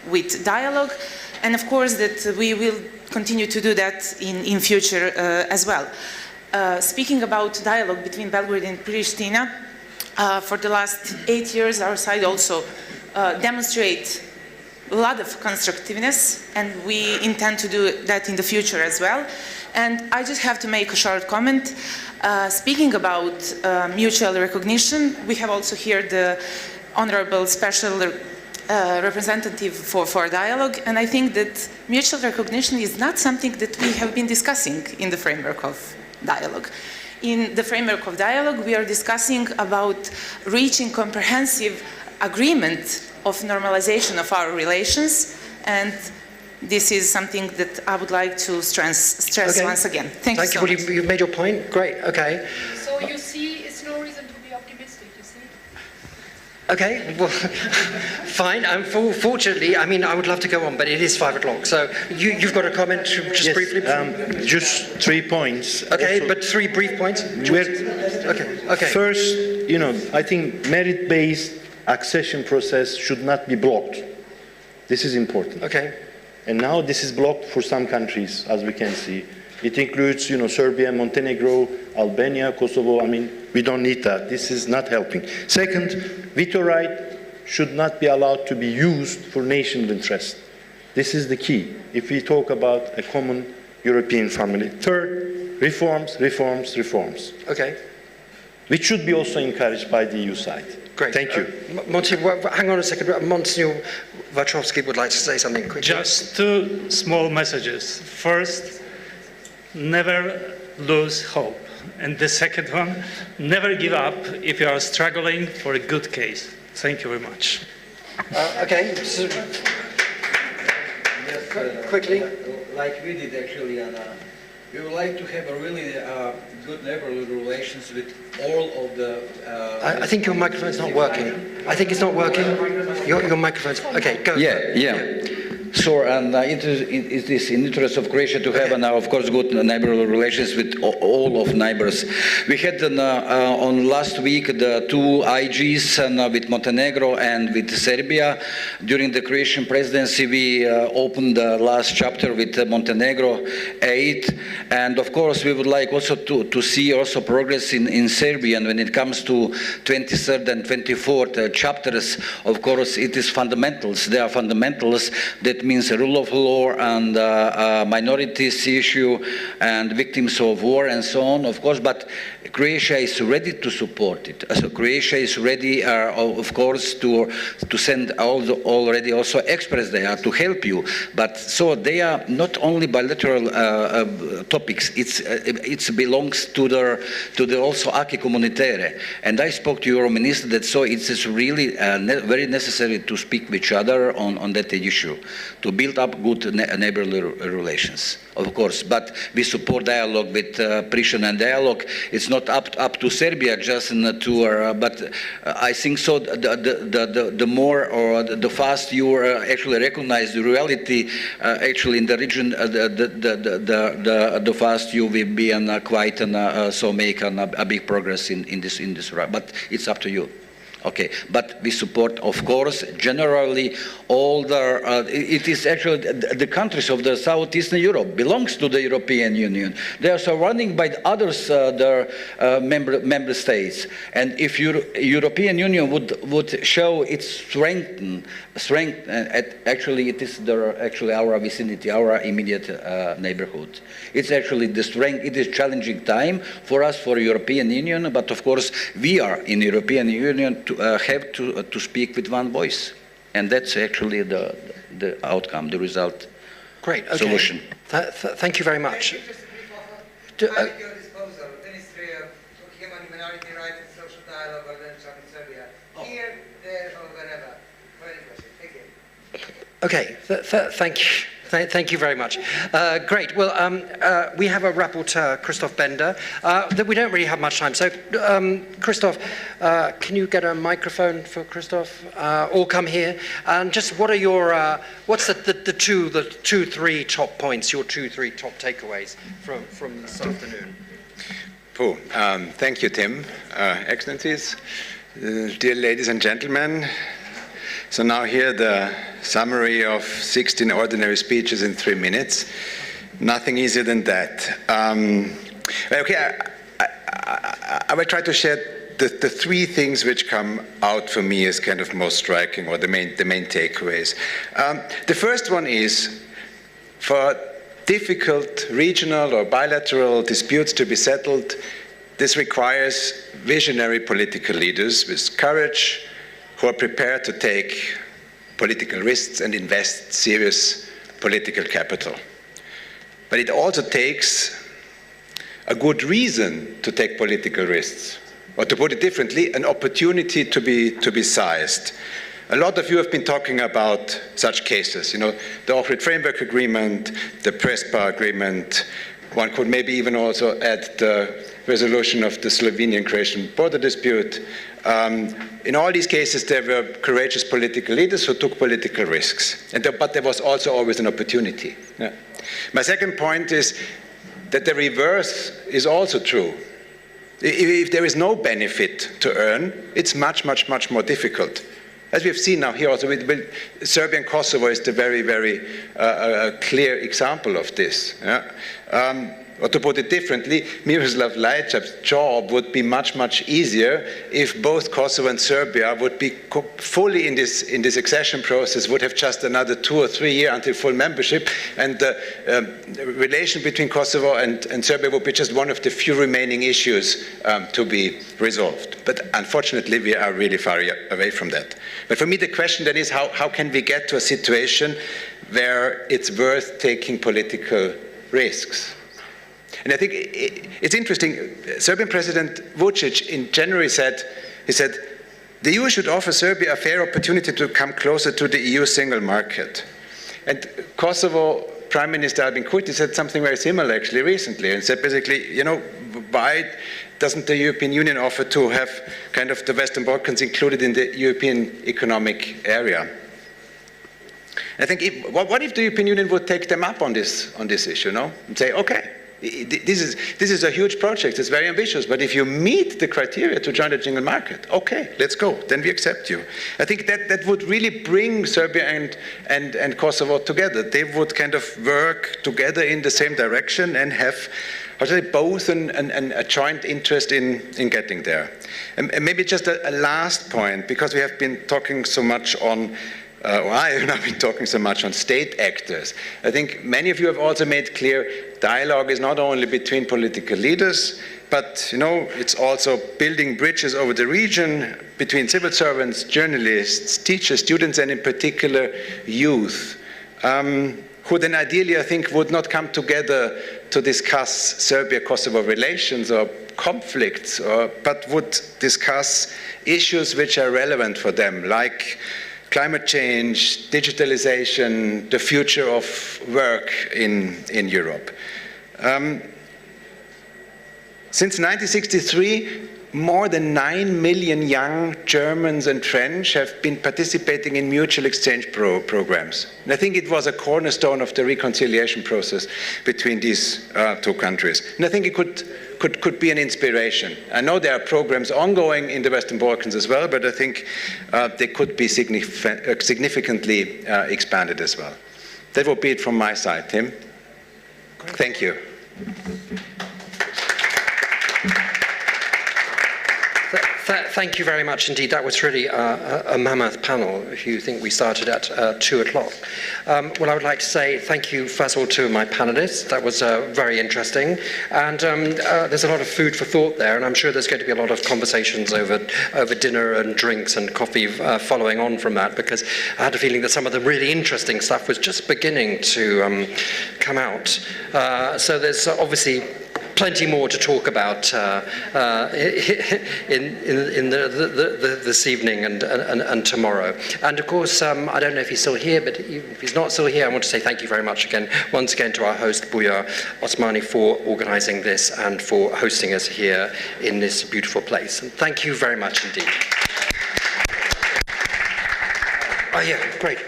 with dialogue, and of course that we will continue to do that in future as well. Speaking about dialogue between Belgrade and Pristina, for the last 8 years our side also demonstrates a lot of constructiveness, and we intend to do that in the future as well. And I just have to make a short comment. Speaking about mutual recognition, we have also here the Honorable Special Representative for dialogue, and I think that mutual recognition is not something that we have been discussing in the framework of dialogue. In the framework of dialogue, we are discussing about reaching comprehensive agreement of normalization of our relations, and this is something that I would like to stress once again. Thank you so much. Well, you've made your point. Great. Okay. So you see, it's no reason to be optimistic, you see? Okay, well, fine. Fortunately, I mean, I would love to go on, but it is 5 o'clock. So you've got a comment, just briefly? Just 3 points. Okay, Also, but 3 brief points? Okay. First, I think merit-based accession process should not be blocked. This is important. Okay. And now this is blocked for some countries, as we can see. It includes, Serbia, Montenegro, Albania, Kosovo. I mean, we don't need that. This is not helping. Second, veto right should not be allowed to be used for national interest. This is the key if we talk about a common European family. Third, reforms. Okay. Which should be also encouraged by the EU side. Great. Thank you. Monty, hang on a second. Monsignor Wachowski would like to say something quickly. Just 2 small messages. First, never lose hope. And the second one, never give up if you are struggling for a good case. Thank you very much. Okay. So, quickly. Like we did actually, and we would like to have a really good neighborhood relations with all of the... I think your microphone's not working. I think it's not working. Your microphone's... Okay, go. Yeah. Sure, and it is in the interest of Croatia to have, of course, good neighborhood relations with all of neighbors. We had on last week the 2 IGs with Montenegro and with Serbia. During the Croatian presidency, we opened the last chapter with Montenegro 8, and of course, we would like also to see also progress in Serbia. And when it comes to 23rd and 24th chapters, of course, it is fundamentals. They are fundamentals that that means rule of law and minorities issue and victims of war and so on, of course, but Croatia is ready to support it. So Croatia is ready, of course, to send already also experts there to help you. But so they are not only bilateral topics. It belongs to the also acquis communautaire. And I spoke to your minister that so it is really very necessary to speak with each other on that issue, to build up good neighborly relations, of course. But we support dialogue with Pristina, and dialogue. It's not up to Serbia just in a tour, but I think so. The more or the fast you actually recognize the reality actually in the region, the fast you will be quite so make a big progress in this. But it's up to you. Okay, but we support, of course, generally all it is actually the countries of the Southeastern Europe belongs to the European Union. They are surrounded by others, their member states. And if European Union would show its strength, actually it is actually our vicinity, our immediate neighborhood. It's actually the strength. It is challenging time for us, for European Union, but of course we are in European Union to have to speak with one voice, and that's actually the outcome, the result. Great. Okay. Solution. Thank you very much. I'm at your disposal, Ministry of Human Minority Rights and Social Dialogue, Organization in Serbia. Here, there, or wherever. For any question. Thank you. Okay. Thank you. Thank you very much. Great. Well, we have a rapporteur, Christoph Bender. We don't really have much time. So, Christoph, can you get a microphone for Christoph? Or come here. And just what are your, what's the two, three top points, your 2-3 top takeaways from this afternoon? Thank you, Tim. Excellencies, dear ladies and gentlemen. So now here the summary of 16 ordinary speeches in 3 minutes. Nothing easier than that. Okay, I will try to share the 3 things which come out for me as kind of most striking, or the main takeaways. The first one is, for difficult regional or bilateral disputes to be settled, this requires visionary political leaders with courage, who are prepared to take political risks and invest serious political capital. But it also takes a good reason to take political risks, or to put it differently, an opportunity to be seized. A lot of you have been talking about such cases, the Ohrid Framework Agreement, the Prespa Agreement. One could maybe even also add the resolution of the Slovenian-Croatian border dispute. In all these cases, there were courageous political leaders who took political risks. But there was also always an opportunity. Yeah. My second point is that the reverse is also true. If there is no benefit to earn, it's much more difficult. As we have seen now here also, Serbia and Kosovo is the very clear example of this. Yeah? Or to put it differently, Miroslav Lajčak's job would be much easier if both Kosovo and Serbia would be fully in this accession process, would have just another 2 or 3 years until full membership, and the relation between Kosovo and Serbia would be just one of the few remaining issues to be resolved. But unfortunately, we are really far away from that. But for me, the question then is, how can we get to a situation where it's worth taking political risks? And I think it's interesting, Serbian President Vučić in January said, the EU should offer Serbia a fair opportunity to come closer to the EU single market. And Kosovo Prime Minister Albin Kurti said something very similar actually recently, and said basically, why doesn't the European Union offer to have kind of the Western Balkans included in the European economic area? I think, what if the European Union would take them up on this issue, and say, okay, this is a huge project, it's very ambitious, but if you meet the criteria to join the single market, okay, let's go, then we accept you. I think that would really bring Serbia and Kosovo together. They would kind of work together in the same direction and have both a joint interest in getting there. And maybe just a last point, because we have been talking so much on why have not been talking so much on state actors. I think many of you have also made clear dialogue is not only between political leaders, but it's also building bridges over the region between civil servants, journalists, teachers, students, and in particular youth, who then ideally, I think, would not come together to discuss Serbia-Kosovo relations or conflicts, but would discuss issues which are relevant for them, like climate change, digitalization, the future of work in Europe. Since 1963, more than 9 million young Germans and French have been participating in mutual exchange programs. And I think it was a cornerstone of the reconciliation process between these two countries. And I think it could be an inspiration. I know there are programs ongoing in the Western Balkans as well, but I think they could be significantly expanded as well. That would be it from my side, Tim. Thank you. Thank you very much indeed. That was really a mammoth panel, if you think we started at 2 o'clock. Well, I would like to say thank you, first of all, to my panelists. That was very interesting. And there's a lot of food for thought there, and I'm sure there's going to be a lot of conversations over dinner and drinks and coffee following on from that, because I had a feeling that some of the really interesting stuff was just beginning to come out. So there's obviously plenty more to talk about this evening and tomorrow. And of course, I don't know if he's still here, but if he's not still here, I want to say thank you very much once again to our host, Bujar Osmani, for organising this and for hosting us here in this beautiful place. And thank you very much indeed. Oh yeah, great.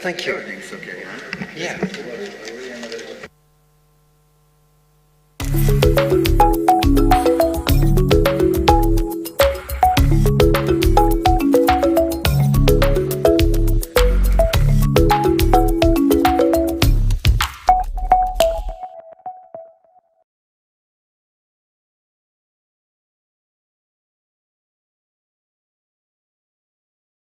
Thank you. Everything's okay, huh? Yeah.